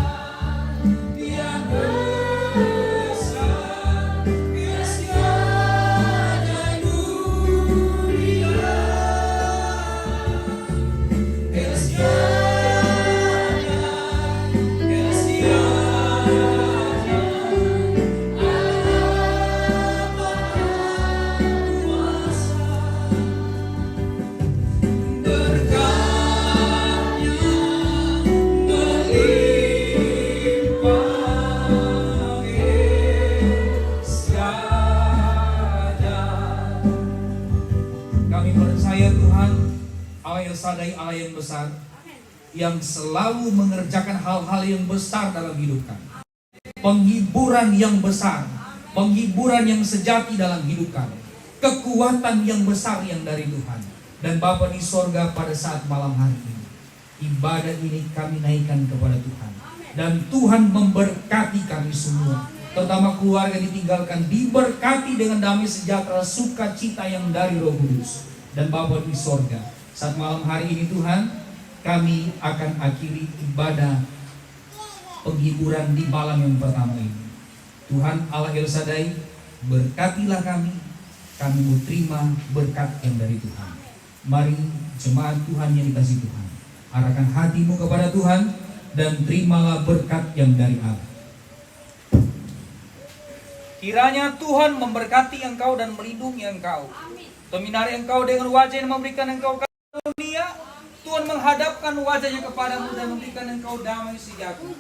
Dia besar, El Shaddai dunia, El Shaddai, El Shaddai, Allah Maha Kuasa. Berkatnya melimpah, El Shaddai. Kami percaya Tuhan, Allah El Shaddai, Allah yang besar, yang selalu mengerjakan hal-hal yang besar dalam hidup kami. Penghiburan yang besar, penghiburan yang sejati dalam hidup kami. Kekuatan yang besar yang dari Tuhan. Dan Bapa di sorga, pada saat malam hari ini, ibadah ini kami naikkan kepada Tuhan. Dan Tuhan memberkati kami semua, terutama keluarga ditinggalkan, diberkati dengan damai sejahtera, sukacita yang dari Roh Kudus. Dan Bapa di sorga, saat malam hari ini Tuhan, kami akan akhiri ibadah penghiburan di malam yang pertama ini. Tuhan Allah El Shaddai, berkatilah kami mau terima berkat yang dari Tuhan. Mari jemaat Tuhan yang dikasihi Tuhan, arahkan hatimu kepada Tuhan dan terimalah berkat yang dari Allah. Kiranya Tuhan memberkati engkau dan melindungi engkau, menyinari engkau dengan wajah yang memberikan engkau karunia. Tuhan menghadapkan wajahnya kepadamu dan memberikan engkau damai sejahtera.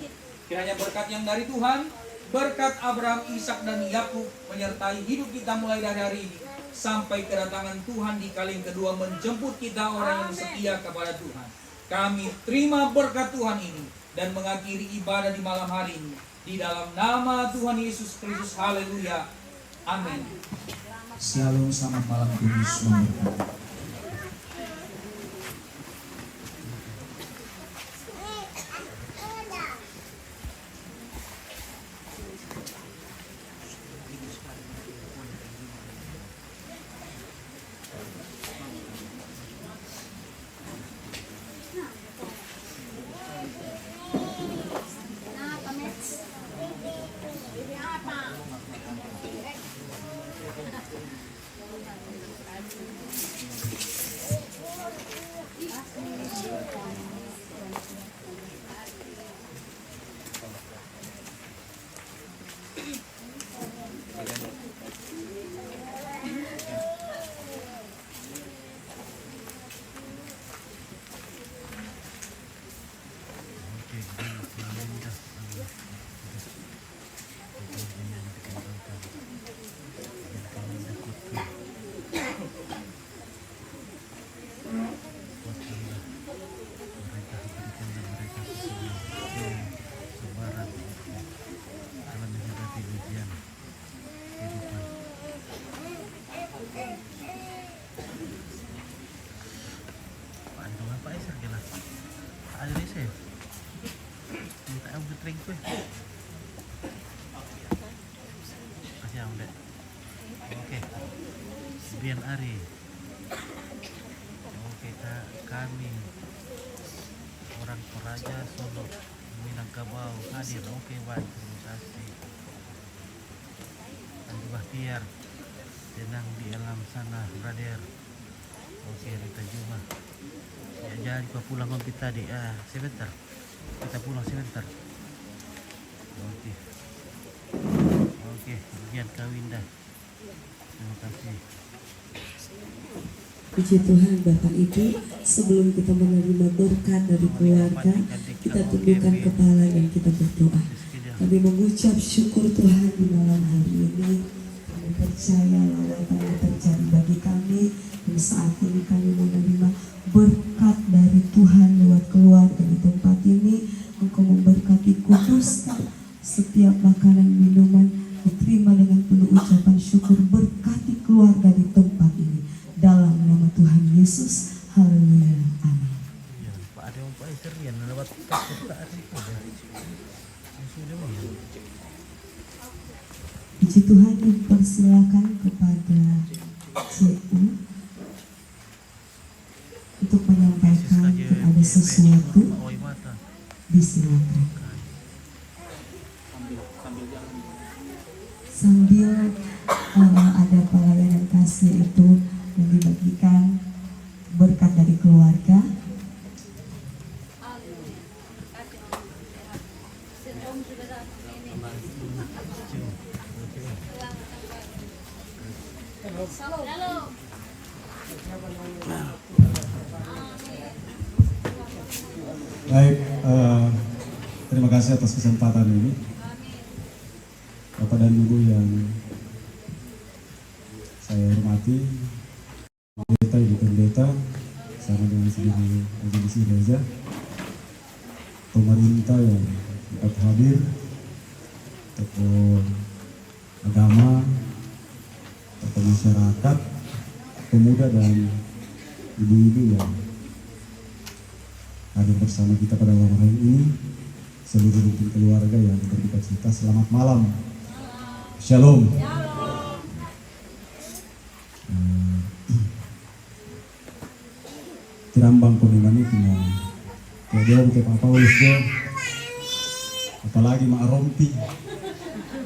Kiranya berkat yang dari Tuhan, berkat Abraham, Ishak dan Yakub menyertai hidup kita mulai dari hari ini sampai kedatangan Tuhan di kali yang kedua menjemput kita orang yang setia kepada Tuhan. Kami terima berkat Tuhan ini dan mengakhiri ibadah di malam hari ini di dalam nama Tuhan Yesus Kristus. Haleluya. Amin. Shalom, selamat malam, Kudus memberkati. Bian Ari. Oke, kami orang Toraja Solo Minangkabau hadir. Oke, baik, terima kasih. Andi Bahtiar tenang di alam sana, brother. Oke, Rita Juma. Ya, jangan lupa pulang ngopi tadi. Sebentar. Kita pulang sebentar. Oke. Oke, Bian Kawinda. Terima kasih. Puji Tuhan Bapak Ibu, sebelum kita menerima berkat dari keluarga, kita tundukkan kepala dan kita berdoa. Kami mengucap syukur Tuhan di malam hari ini. Kami percaya lawatan yang terjadi bagi kami, dan saat ini kami menerima berkat dari Tuhan lewat keluarga di tempat ini. Engkau memberkati kuduskan setiap makanan minuman, diterima dengan penuh ucapan syukur. Berkati keluarga di tempat ini dalam nama Tuhan Yesus. Haleluya. Amin. Ya, Pak ada yang Pak Iserian lewat perkataan itu ya. Sudah ya. Puji Tuhan, dipersilakan kepada CU untuk menyampaikan ada sesuatu. Disilakan. Sambil ada pelayanan kasih itu yang dibagikan berkat dari keluarga. Baik, terima kasih atas kesempatan ini. Bapak dan Ibu yang saya hormati, pendeta, ibu pendeta, sama dengan seluruh organisasi gereja, pemerintah yang dapat hadir, tokoh agama, tokoh masyarakat, pemuda dan ibu-ibu yang hadir bersama kita pada malam hari ini, seluruh rukun keluarga yang berduka cita. Selamat malam. Shalom. Tirambang ko naman ito na kaya ke Pak Paulus ko at apalagi mak rompi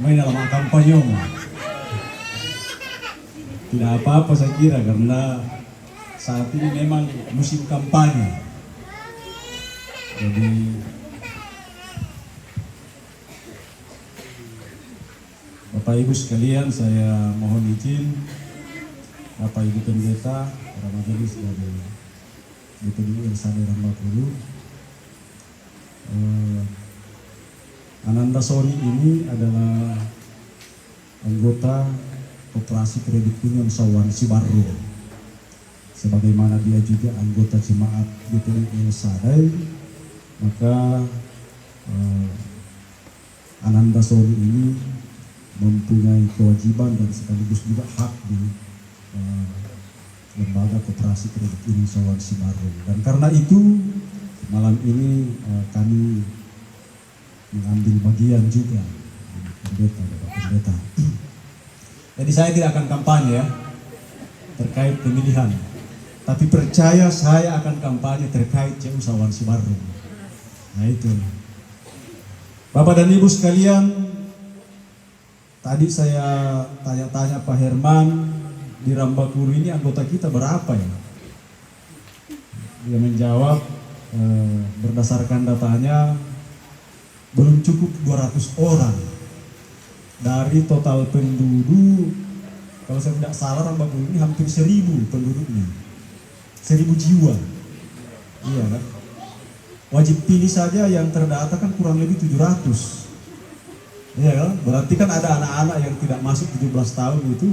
main dalam kampanye. Tidak apa-apa saya kira karena saat ini memang musim kampanye. Jadi Bapak Ibu sekalian, saya mohon izin Bapak Ibu Pendeta, para majelis dari GPDI LSAD Rambakulu. Ananda Soni ini adalah anggota Koperasi Kredit Union Sawan Sibarung. Sebagaimana dia juga anggota jemaat GPDI LSAD, maka Ananda Soni ini mempunyai kewajiban dan sekaligus juga hak di lembaga Koperasi Kredit Union Sawan Sibarung. Dan karena itu malam ini kami mengambil bagian juga pendeta, Bapak Pendeta. Jadi saya tidak akan kampanye ya terkait pemilihan, tapi percaya saya akan kampanye terkait CU Sawan Sibarung. Nah itu, Bapak dan Ibu sekalian, tadi saya tanya-tanya Pak Herman di Rambakulu ini anggota kita berapa ya? Dia menjawab berdasarkan datanya belum cukup 200 orang dari total penduduk. Kalau saya tidak salah Rambakulu ini hampir 1000 penduduknya, 1000 jiwa. Iya kan? Wajib pilih saja yang terdata kan kurang lebih 700. Iya kan? Berarti kan ada anak-anak yang tidak masuk 17 tahun itu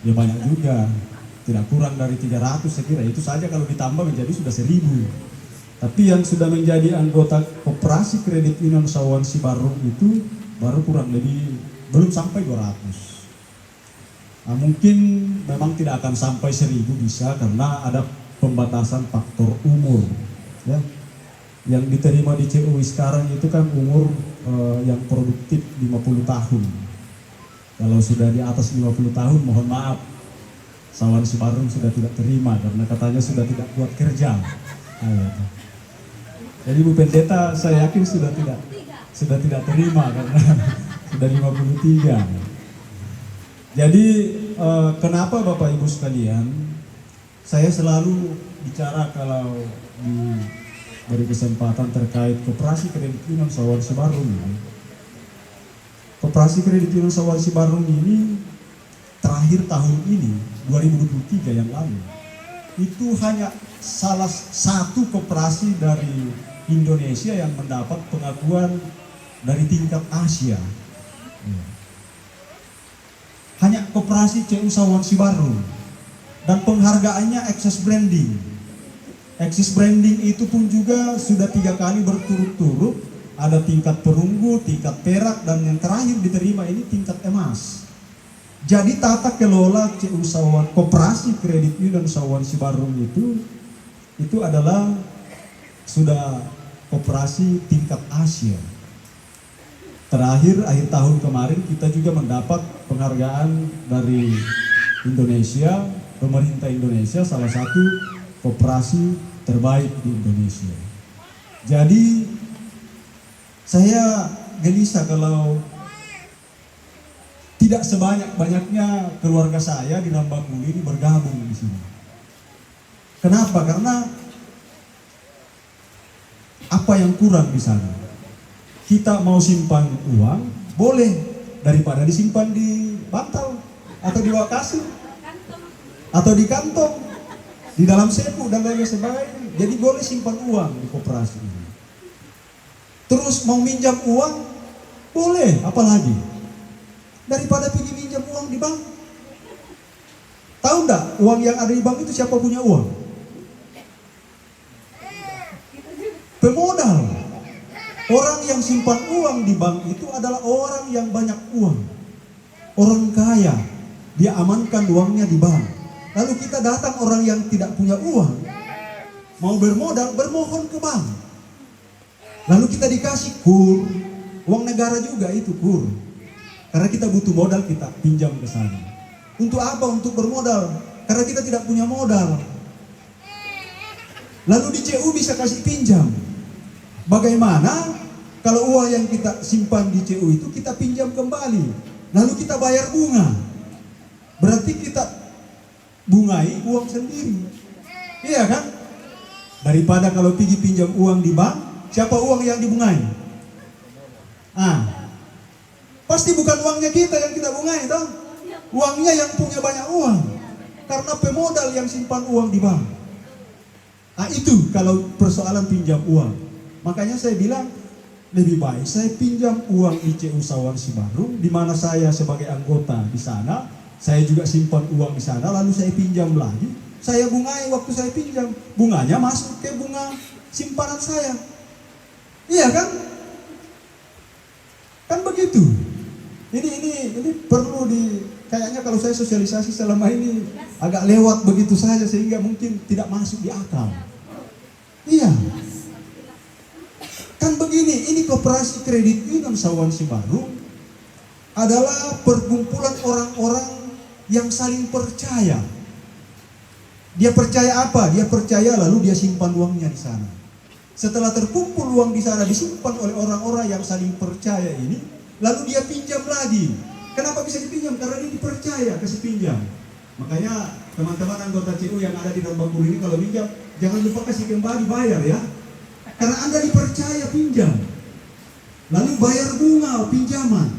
ya banyak juga. Tidak kurang dari 300 saya kira. Itu saja kalau ditambah menjadi sudah 1000. Tapi yang sudah menjadi anggota Koperasi Kredit Union Sawan Sibarung itu baru kurang lebih belum sampai 200. Nah, mungkin memang tidak akan sampai 1000 bisa karena ada pembatasan faktor umur. Ya. Yang diterima di CUI sekarang itu kan umur yang produktif 50 tahun. Kalau sudah di atas 50 tahun mohon maaf, Sawan Sibarung sudah tidak terima karena katanya sudah tidak kuat kerja. Jadi Bu Pendeta saya yakin sudah tidak terima karena sudah 53. Jadi kenapa Bapak Ibu sekalian saya selalu bicara kalau diberi kesempatan terkait Koperasi Kredit Union Sawan Sibarung. Koperasi Kredit Union Sawan Sibarung ini terakhir tahun ini 2023 yang lalu itu hanya salah satu koperasi dari Indonesia yang mendapat pengakuan dari tingkat Asia. Hanya koperasi CU Sawan Sibarung dan penghargaannya Access Branding. Access Branding itu pun juga sudah 3 kali berturut-turut, ada tingkat perunggu, tingkat perak, dan yang terakhir diterima ini tingkat emas. Jadi tata kelola CU Sawan Koperasi Kredit Union Sawan Sibarung itu adalah sudah koperasi tingkat Asia. Terakhir akhir tahun kemarin kita juga mendapat penghargaan dari Indonesia, pemerintah Indonesia, salah satu koperasi terbaik di Indonesia. Jadi saya gelisah kalau tidak sebanyak-banyaknya keluarga saya di Rambakulu ini bergabung di sini. Kenapa? Karena apa yang kurang di sana? Kita mau simpan uang, boleh, daripada disimpan di bantal atau di wakasi atau di kantong, di dalam sepu dan lain sebagainya. Jadi boleh simpan uang di koperasi ini. Terus mau minjam uang, boleh, apalagi daripada pergi minjam uang di bank. Tahu enggak uang yang ada di bank itu siapa punya uang? Pemodal. Orang yang simpan uang di bank itu adalah orang yang banyak uang. Orang kaya, dia amankan uangnya di bank. Lalu kita datang orang yang tidak punya uang, mau bermodal, bermohon ke bank. Lalu kita dikasih kur, uang negara juga itu kur. Karena kita butuh modal, kita pinjam ke sana. Untuk apa? Untuk bermodal. Karena kita tidak punya modal. Lalu di CU bisa kasih pinjam. Bagaimana Kalau uang yang kita simpan di CU itu kita pinjam kembali, lalu kita bayar bunga. Berarti kita bungai uang sendiri. Iya kan? Daripada kalau pergi pinjam uang di bank, siapa uang yang dibungai? Pasti bukan uangnya kita yang kita bungai, toh. Uangnya yang punya banyak uang. Karena pemodal yang simpan uang di bank. Itu kalau persoalan pinjam uang. Makanya saya bilang lebih baik saya pinjam uang di CU Sawan Sibarung, di mana saya sebagai anggota di sana, saya juga simpan uang di sana, lalu saya pinjam lagi, saya bungai waktu saya pinjam, bunganya masuk ke bunga simpanan saya. Iya kan? Kan begitu. Ini perlu kayaknya kalau saya sosialisasi selama ini agak lewat begitu saja sehingga mungkin tidak masuk di akal. Iya. Kan begini, ini Koperasi Kredit Union Sawan Sibarung adalah perkumpulan orang-orang yang saling percaya. Dia percaya apa? Dia percaya lalu dia simpan uangnya di sana. Setelah terkumpul uang di sana disimpan oleh orang-orang yang saling percaya ini, lalu dia pinjam lagi. Kenapa bisa dipinjam? Karena dia dipercaya kasih pinjam. Makanya teman-teman anggota CU yang ada di dalam Bangkulu ini kalau pinjam, jangan lupa kasih kembali, bayar ya. Karena Anda dipercaya pinjam. Lalu bayar bunga pinjaman.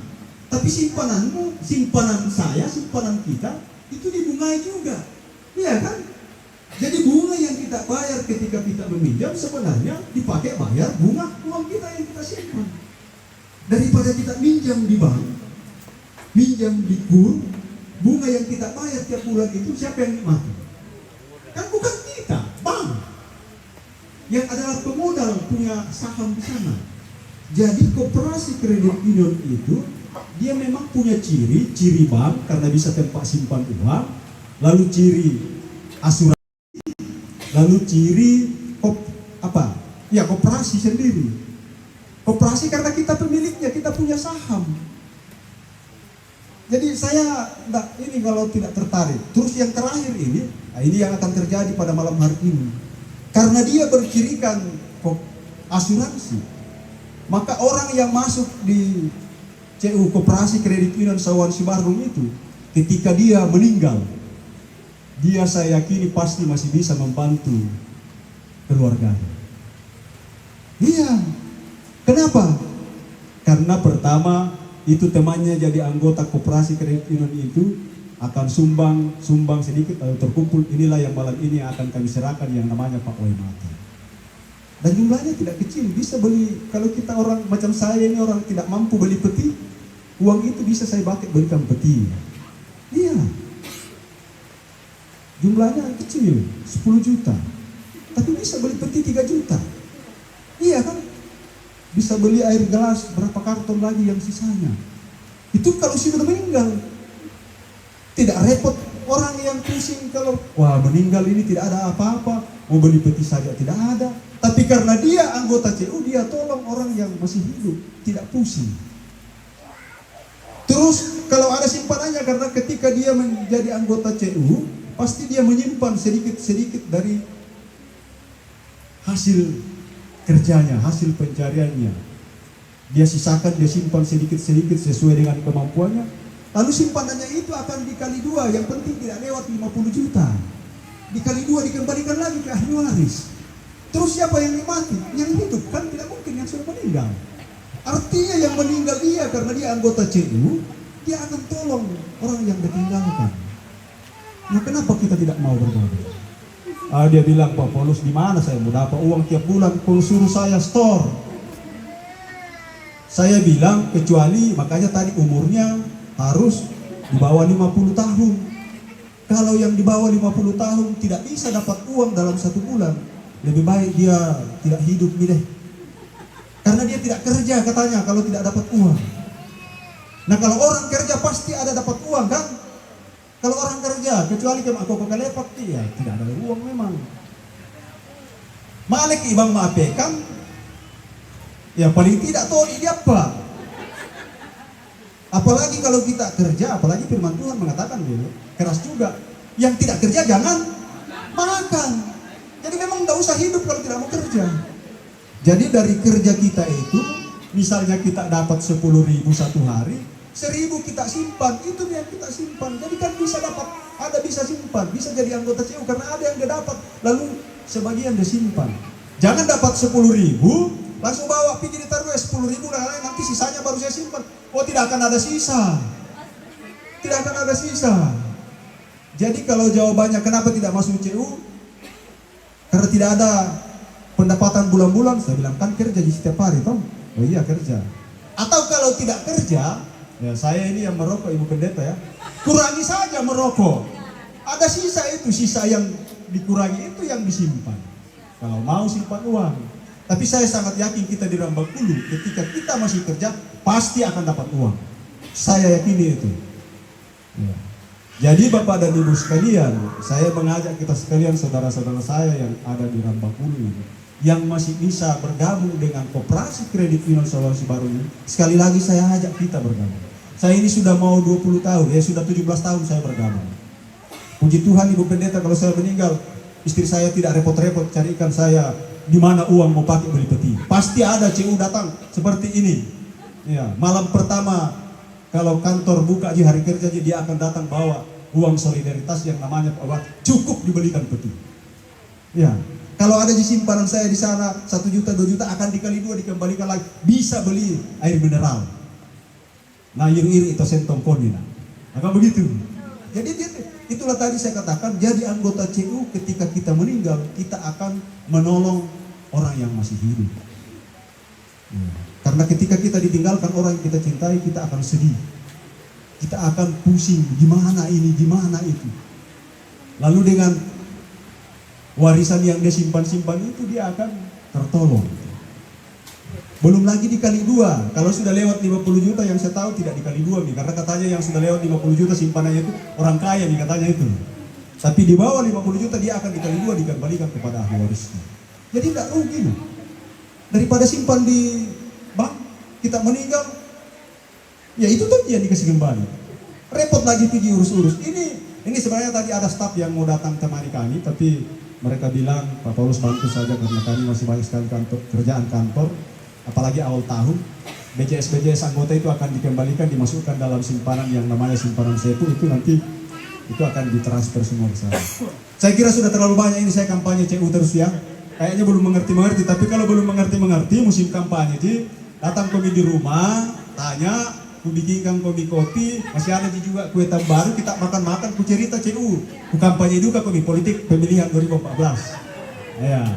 Tapi simpananmu, simpanan saya, simpanan kita, itu dibungai juga. Iya kan? Jadi bunga yang kita bayar ketika kita meminjam sebenarnya dipakai bayar bunga uang kita yang kita simpan. Daripada kita minjam di bank, minjam di kur, bunga yang kita bayar tiap bulan itu siapa yang nikmati? Kan bukan kita, bank. Yang adalah pemodal punya saham di sana. Jadi Koperasi Kredit Union itu dia memang punya ciri bank karena bisa tempat simpan uang, lalu ciri asuransi, lalu ciri koperasi sendiri. Koperasi karena kita pemiliknya, kita punya saham. Jadi saya ini kalau tidak tertarik. Terus yang terakhir ini yang akan terjadi pada malam hari ini. Karena dia bercirikan asuransi, maka orang yang masuk di CU Koperasi Kredit Union Sawan Sibarung itu, ketika dia meninggal, dia saya yakini pasti masih bisa membantu keluarganya. Iya. Kenapa? Karena pertama itu temannya jadi anggota Koperasi Kredit Union itu akan sumbang sedikit lalu terkumpul, inilah yang malam ini akan kami serahkan yang namanya Pak Waimata. Dan jumlahnya tidak kecil, bisa beli, kalau kita orang macam saya ini orang tidak mampu beli peti, uang itu bisa saya pakai belikan peti. Iya. Jumlahnya kecil, 10 juta. Tapi bisa beli peti 3 juta. Iya kan? Bisa beli air gelas berapa karton lagi yang sisanya. Itu kalau sudah meninggal. Tidak repot orang yang pusing kalau wah meninggal ini tidak ada apa-apa, mau beli peti saja tidak ada. Tapi karena dia anggota CU, dia tolong orang yang masih hidup, tidak pusing. Terus kalau ada simpanannya, karena ketika dia menjadi anggota CU, pasti dia menyimpan sedikit-sedikit dari hasil kerjanya, hasil pencariannya. Dia sisakan, dia simpan sedikit-sedikit sesuai dengan kemampuannya. Lalu simpanannya itu akan dikali 2, yang penting tidak lewat 50 juta. Dikali 2 dikembalikan lagi ke ahli waris. Terus siapa yang nikmati? Yang hidup, kan tidak mungkin yang sudah meninggal. Artinya yang meninggal dia karena dia anggota CU, dia akan tolong orang yang ditinggalkan. Nah, kenapa kita tidak mau berbagi? Dia bilang, Pak Paulus, di mana saya mau dapat uang tiap bulan? Kalau suruh saya store. Saya bilang kecuali, makanya tadi umurnya harus di bawah 50 tahun. Kalau yang di bawah 50 tahun tidak bisa dapat uang dalam 1 bulan, lebih baik dia tidak hidup nih deh. Karena dia tidak kerja katanya kalau tidak dapat uang. Nah kalau orang kerja pasti ada dapat uang kan? Kalau orang kerja, kecuali aku kelepak dia tidak ada uang memang. Malik ibang maapekan, ya paling tidak tahu dia apa. Apalagi kalau kita kerja, apalagi firman Tuhan mengatakan dulu, keras juga. Yang tidak kerja jangan makan. Jadi memang tidak usah hidup kalau tidak mau kerja. Jadi dari kerja kita itu misalnya kita dapat 10.000 satu hari, 1.000 kita simpan, itu yang kita simpan. Jadi kan bisa dapat, ada bisa simpan, bisa jadi anggota CU karena ada yang dia dapat, lalu sebagian dia simpan. Jangan dapat 10.000, langsung bawa pergi ditaruh 10.000 dan lain, nanti sisanya baru saya simpan. Oh, tidak akan ada sisa. Tidak akan ada sisa. Jadi kalau jawabannya kenapa tidak masuk CU? Karena tidak ada pendapatan bulan-bulan, saya bilang kan kerja di setiap hari toh. Oh iya kerja. Atau kalau tidak kerja, ya saya ini yang merokok Ibu Pendeta ya, kurangi saja merokok. Ada sisa itu, sisa yang dikurangi itu yang disimpan. Kalau mau simpan uang. Tapi saya sangat yakin kita di Rambakulu ketika kita masih kerja pasti akan dapat uang. Saya yakini itu. Ya. Jadi Bapak dan Ibu sekalian, saya mengajak kita sekalian, saudara-saudara saya yang ada di Rambakulu ini, yang masih bisa bergabung dengan Koperasi Kredit Finans Sulawesi Baru ini, sekali lagi saya ajak kita bergabung. Saya ini sudah mau 20 tahun, ya sudah 17 tahun saya bergabung. Puji Tuhan Ibu Pendeta, kalau saya meninggal, istri saya tidak repot-repot carikan saya di mana uang mau pakai beli peti. Pasti ada CU datang seperti ini. Ya, malam pertama kalau kantor buka di hari kerja, dia akan datang bawa uang solidaritas yang namanya cukup dibelikan peti. Ya, kalau ada di simpanan saya di sana 1 juta 2 juta akan dikali 2 dikembalikan lagi, bisa beli air mineral. Nah, iri itu sentong konina. Akan begitu. Jadi itulah tadi saya katakan, jadi anggota CU ketika kita meninggal, kita akan menolong orang yang masih hidup. Ya. Karena ketika kita ditinggalkan orang yang kita cintai, kita akan sedih. Kita akan pusing, gimana ini, gimana itu. Lalu dengan warisan yang dia simpan-simpan itu, dia akan tertolong. Belum lagi dikali 2. Kalau sudah lewat 50 juta yang saya tahu tidak dikali 2 nih. Karena katanya yang sudah lewat 50 juta simpanannya itu orang kaya nih katanya itu. Tapi di bawah 50 juta dia akan dikali 2 dikembalikan kepada ahli warisnya. Jadi tidak rugi loh. Daripada simpan di bank, kita meninggal, ya itu tuh yang dikasih kembali. Repot lagi pergi urus-urus. Ini sebenarnya tadi ada staf yang mau datang temani kami, tapi mereka bilang Pak Paulus bantu saja karena kami masih banyak sekali kerjaan kantor. Apalagi awal tahun, BJS anggota itu akan dikembalikan, dimasukkan dalam simpanan yang namanya simpanan Sepu, itu nanti itu akan ditransfer semua ke saya. Saya kira sudah terlalu banyak ini saya kampanye CU terus ya. Kayaknya belum mengerti, tapi kalau belum mengerti musim kampanye jadi datang kami di rumah, tanya, ku bikinkan kami kopi, masih ada juga kue baru, kita makan-makan, ku cerita CU, ku kampanye juga kami politik pemilihan 2014. Ya.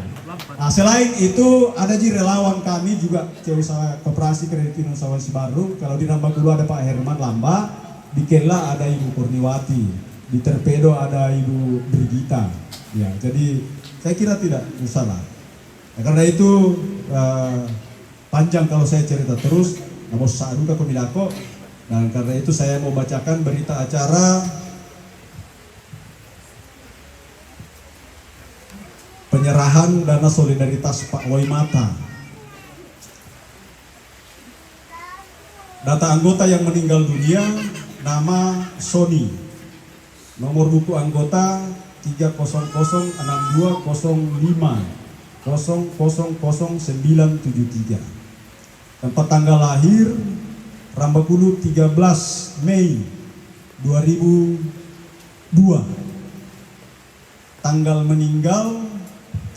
Nah, selain itu ada di relawan kami juga CU Koperasi Kredit Finans Sulawesi Baru. Kalau di Rambakulu ada Pak Herman Lamba, di Kela ada Ibu Kurniwati, di Terpedo ada Ibu Brigita. Ya, jadi saya kira tidak salah. Nah, karena itu panjang kalau saya cerita terus, namun saat duka komidako, dan karena itu saya mau bacakan berita acara penyerahan dana solidaritas Pak Waimata. Data anggota yang meninggal dunia, nama Sony, nomor buku anggota 30005000973, tempat tanggal lahir Rambakulu 13 Mei 2002, tanggal meninggal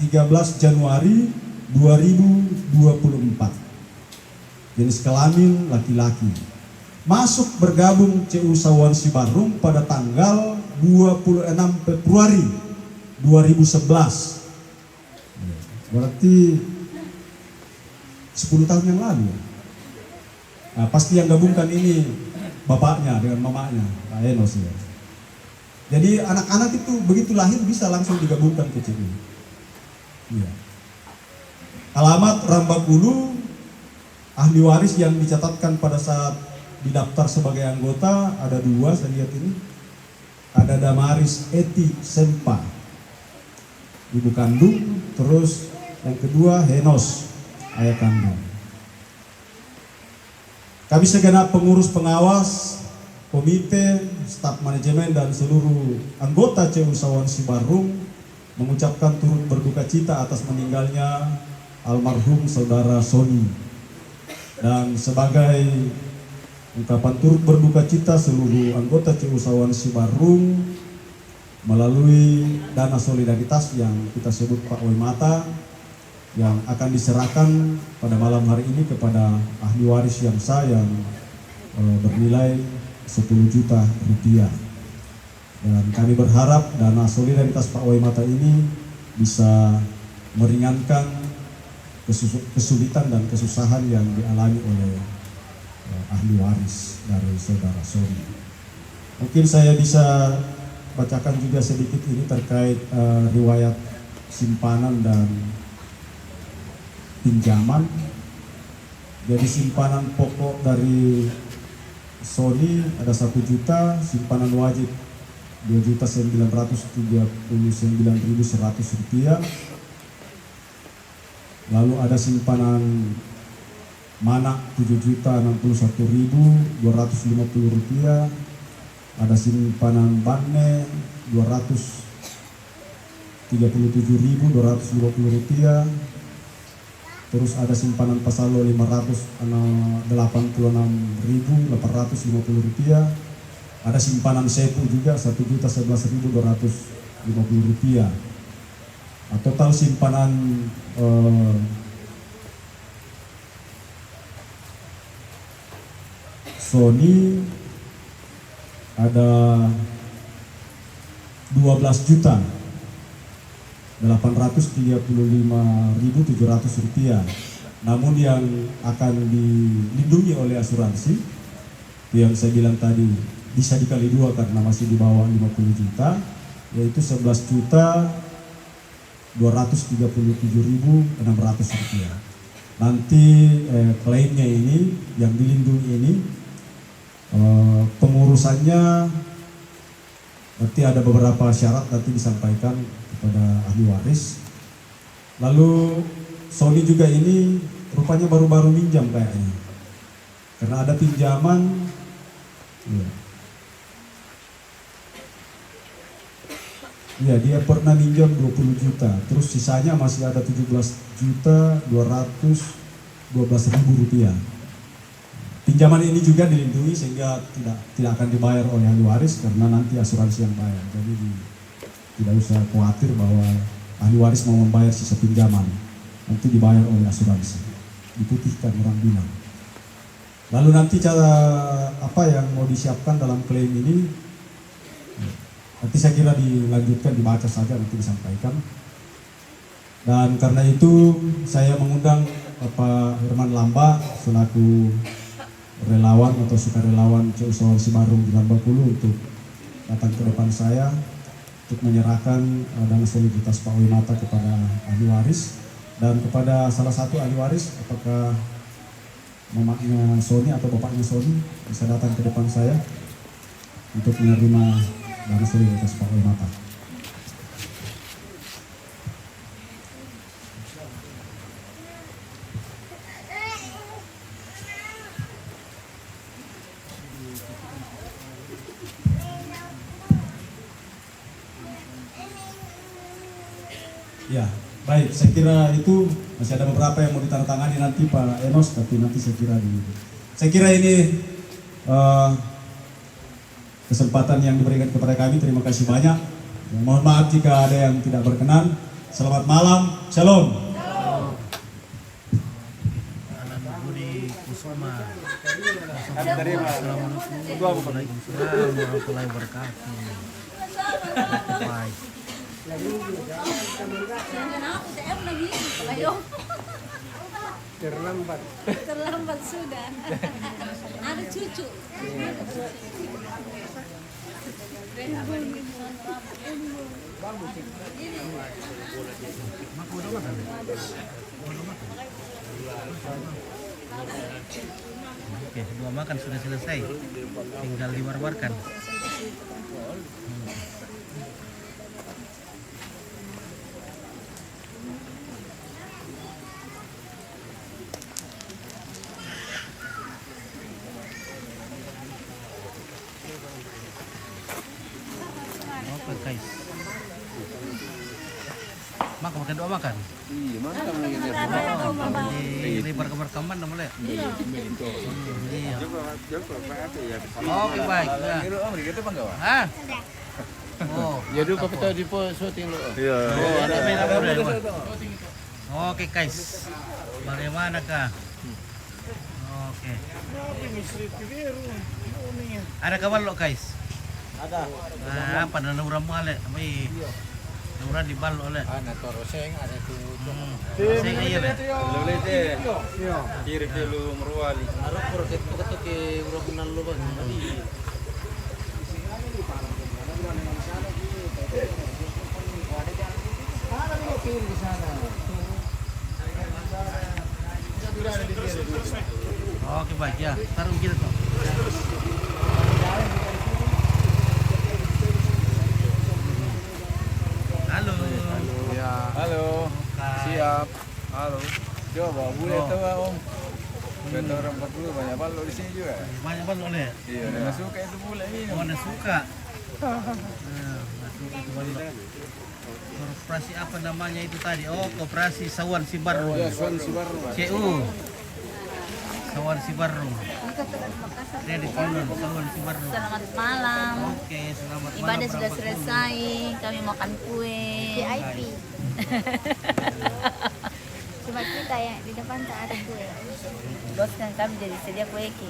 13 Januari 2024, jenis kelamin laki-laki, masuk bergabung CU Sawan Sibarung pada tanggal 26 Februari 2011, berarti 10 tahun yang lalu. Nah, pasti yang gabungkan ini bapaknya dengan mamanya, Pak Enos ya. Jadi anak-anak itu begitu lahir bisa langsung digabungkan ke CU. Ya. Alamat Rambakulu, ahli waris yang dicatatkan pada saat didaftar sebagai anggota ada 2, saya lihat ini. Ada Damaris Eti Sempa, ibu kandung, terus yang kedua Henos, ayah kandung. Kami segenap pengurus pengawas, komite, staf manajemen dan seluruh anggota CU Sawan Sibarung mengucapkan turut berduka cita atas meninggalnya almarhum saudara Sony. Dan sebagai ungkapan turut berduka cita seluruh anggota CU Sawan Sibarung melalui dana solidaritas yang kita sebut Pak Oi Mata yang akan diserahkan pada malam hari ini kepada ahli waris yang sah yang bernilai 10 juta rupiah. Dan kami berharap dana solidaritas Pak Oi Mata ini bisa meringankan kesulitan dan kesusahan yang dialami oleh ahli waris dari saudara Sony. Mungkin saya bisa bacakan juga sedikit ini terkait riwayat simpanan dan pinjaman. Jadi simpanan pokok dari Sony ada 1 juta, simpanan wajib 2.939.100 rupiah. Lalu ada simpanan Manak 7.061.250 rupiah. Ada simpanan Banne 237.250 rupiah. Terus ada simpanan Pasalo 586.850 rupiah. Ada simpanan Sepu juga 1.011.250 rupiah. Total simpanan Sony ada 12.835.700 rupiah. Namun yang akan dilindungi oleh asuransi yang saya bilang tadi bisa dikali 2 karena masih di bawah 50 juta, yaitu 11.237.600 rupiah. Nanti klaimnya ini yang dilindungi ini pengurusannya berarti ada beberapa syarat nanti disampaikan kepada ahli waris. Lalu Sony juga ini rupanya baru-baru minjam kayaknya, karena ada pinjaman ya dia pernah minjam 20 juta, terus sisanya masih ada 17.212.000 rupiah. Pinjaman ini juga dilindungi sehingga tidak akan dibayar oleh ahli waris karena nanti asuransi yang bayar. Jadi tidak usah khawatir bahwa ahli waris mau membayar sisa pinjaman, nanti dibayar oleh asuransi. Diputihkan orang bilang. Lalu nanti cara apa yang mau disiapkan dalam klaim ini, nanti saya kira dilanjutkan, dibaca saja nanti disampaikan. Dan karena itu saya mengundang Bapak Herman Lamba selaku relawan atau sukarelawan CU Sawan Sibarung Jalan Bengkulu untuk datang ke depan saya untuk menyerahkan dana solidaritas Pak Oi Mata kepada ahli waris dan kepada salah satu ahli waris, apakah mamanya Sony atau bapaknya Sony bisa datang ke depan saya untuk menerima dana solidaritas Pak Oi Mata. Ya, baik. Saya kira itu masih ada beberapa yang mau ditandatangani nanti Pak Enos, tapi nanti saya kira ini kesempatan yang diberikan kepada kami. Terima kasih banyak. Mohon maaf jika ada yang tidak berkenan. Selamat malam. Shalom. Budi Kusuma. Assalamualaikum warahmatullahi wabarakatuh. Baik. Terlambat sudah. Ada cucu. Oke, dua makan sudah selesai. Tinggal diwarwarkan. Oke guys. Makan doa makan. Iya, mana kamu lagi Di lebar kamar kamar namanya. Iya. Oke baik. Ah. Oh, Ya dulu kau tahu di pos syuting lo. Iya. Oh, ada beda beda. Oke guys. Bagaimana kah? Oke. Ada kabar lo guys? Ada. Apa dan orang male? Mai. Orang di bal oleh. Ana toro seng ada tu. Seng iya le. Boleh deh. Kiri dulu meruali. Arab pur ketuk ke urang kenal lo bang. Oke baik ya. Taruh kita tuh. Halo. Ya. Halo. Siap. Halo. Coba boleh tahu om. Kata orang 40 banyak balok di sini juga. Banyak balok le. Iya, nggak suka itu boleh ini. Mana suka? Suka itu balok. Koperasi apa namanya itu tadi? Oh, Koperasi Sawan Sibarung. Ya, Sawan Sibarung. CU. Sawan Sibarung. Dia di Kulon, Sawan Sibarung. Selamat malam. Oke, selamat malam. Ibadah sudah Bapak selesai. Kami makan kue. VIP. Cuma kita ya di depan tak ada kue. Bos kan kami jadi sedia kue ki.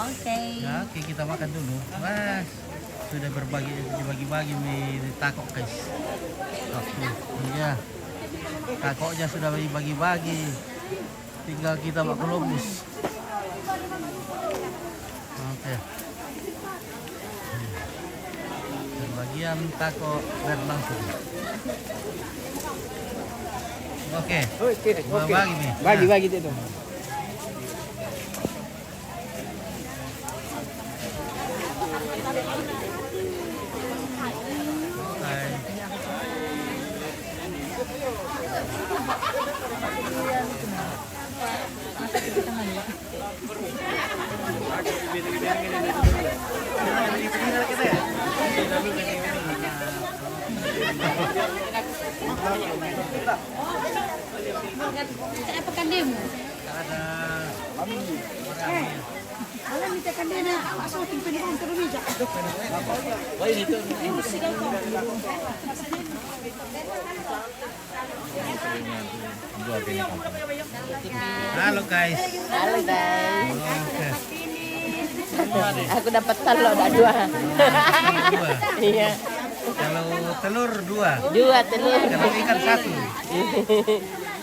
Oke. Ya, oke kita makan dulu. Mas, sudah dibagi-bagi di takok guys. Oke, iya. Takoknya sudah dibagi-bagi. Tinggal kita makan lobus. Oke. Bagian takok berlangsung. Oke. Bagi nih. Bagi itu. Apa kan demo? Alam kita kan demo. Asal timpen pun terus aja. Halo guys. Halo guys. Oke. Aku dapat telur ada dua. Dua. Iya. Kalau telur dua. Dua telur. Kalau ikan satu.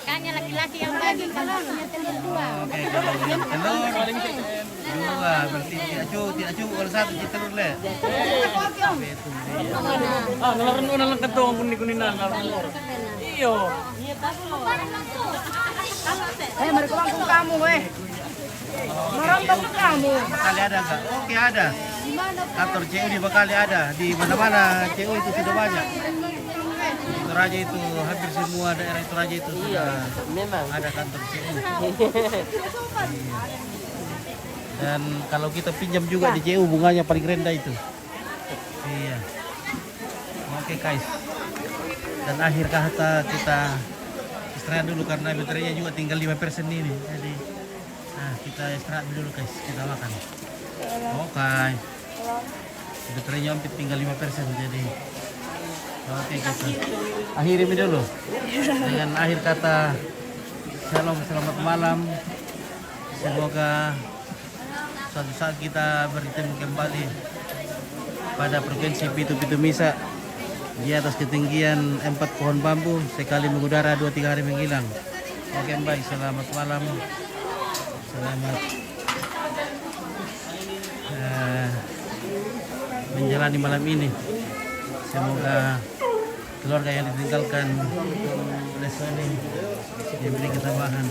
Kayaknya laki-laki yang bagi kalau punya telur dua. Oke, kalau yang telur dua berarti tidak cukup kalau satu di telur le. Betul dia. Ah, nalaran ketong kuning-kuningan. Iyo. Mari langsung kamu Merambah ke kamu. Bakali ada enggak? Oke ada. Kantor CU di Bakali ada. Di mana-mana CU itu sudah banyak. Toraja itu hampir semua daerah Toraja itu sudah ada kantor CU. Dan kalau kita pinjam juga di CU bunganya paling rendah itu. Iya. Oke guys. Dan akhir kata kita istirahat dulu karena baterainya juga tinggal 5% ini. Jadi kita istirahat dulu guys, kita makan. Oke. Baterainya hampir tinggal 5% jadi. Oke kita akhiri dulu dengan akhir kata shalom, selamat malam. Semoga suatu saat kita bertemu kembali pada provinsi Pitu Misa di atas ketinggian 4 pohon bambu, sekali mengudara 2-3 hari menghilang. Oke baik, selamat malam. Selamat menjalani malam ini. Semoga keluarga yang ditinggalkan oleh suami diberi ketabahan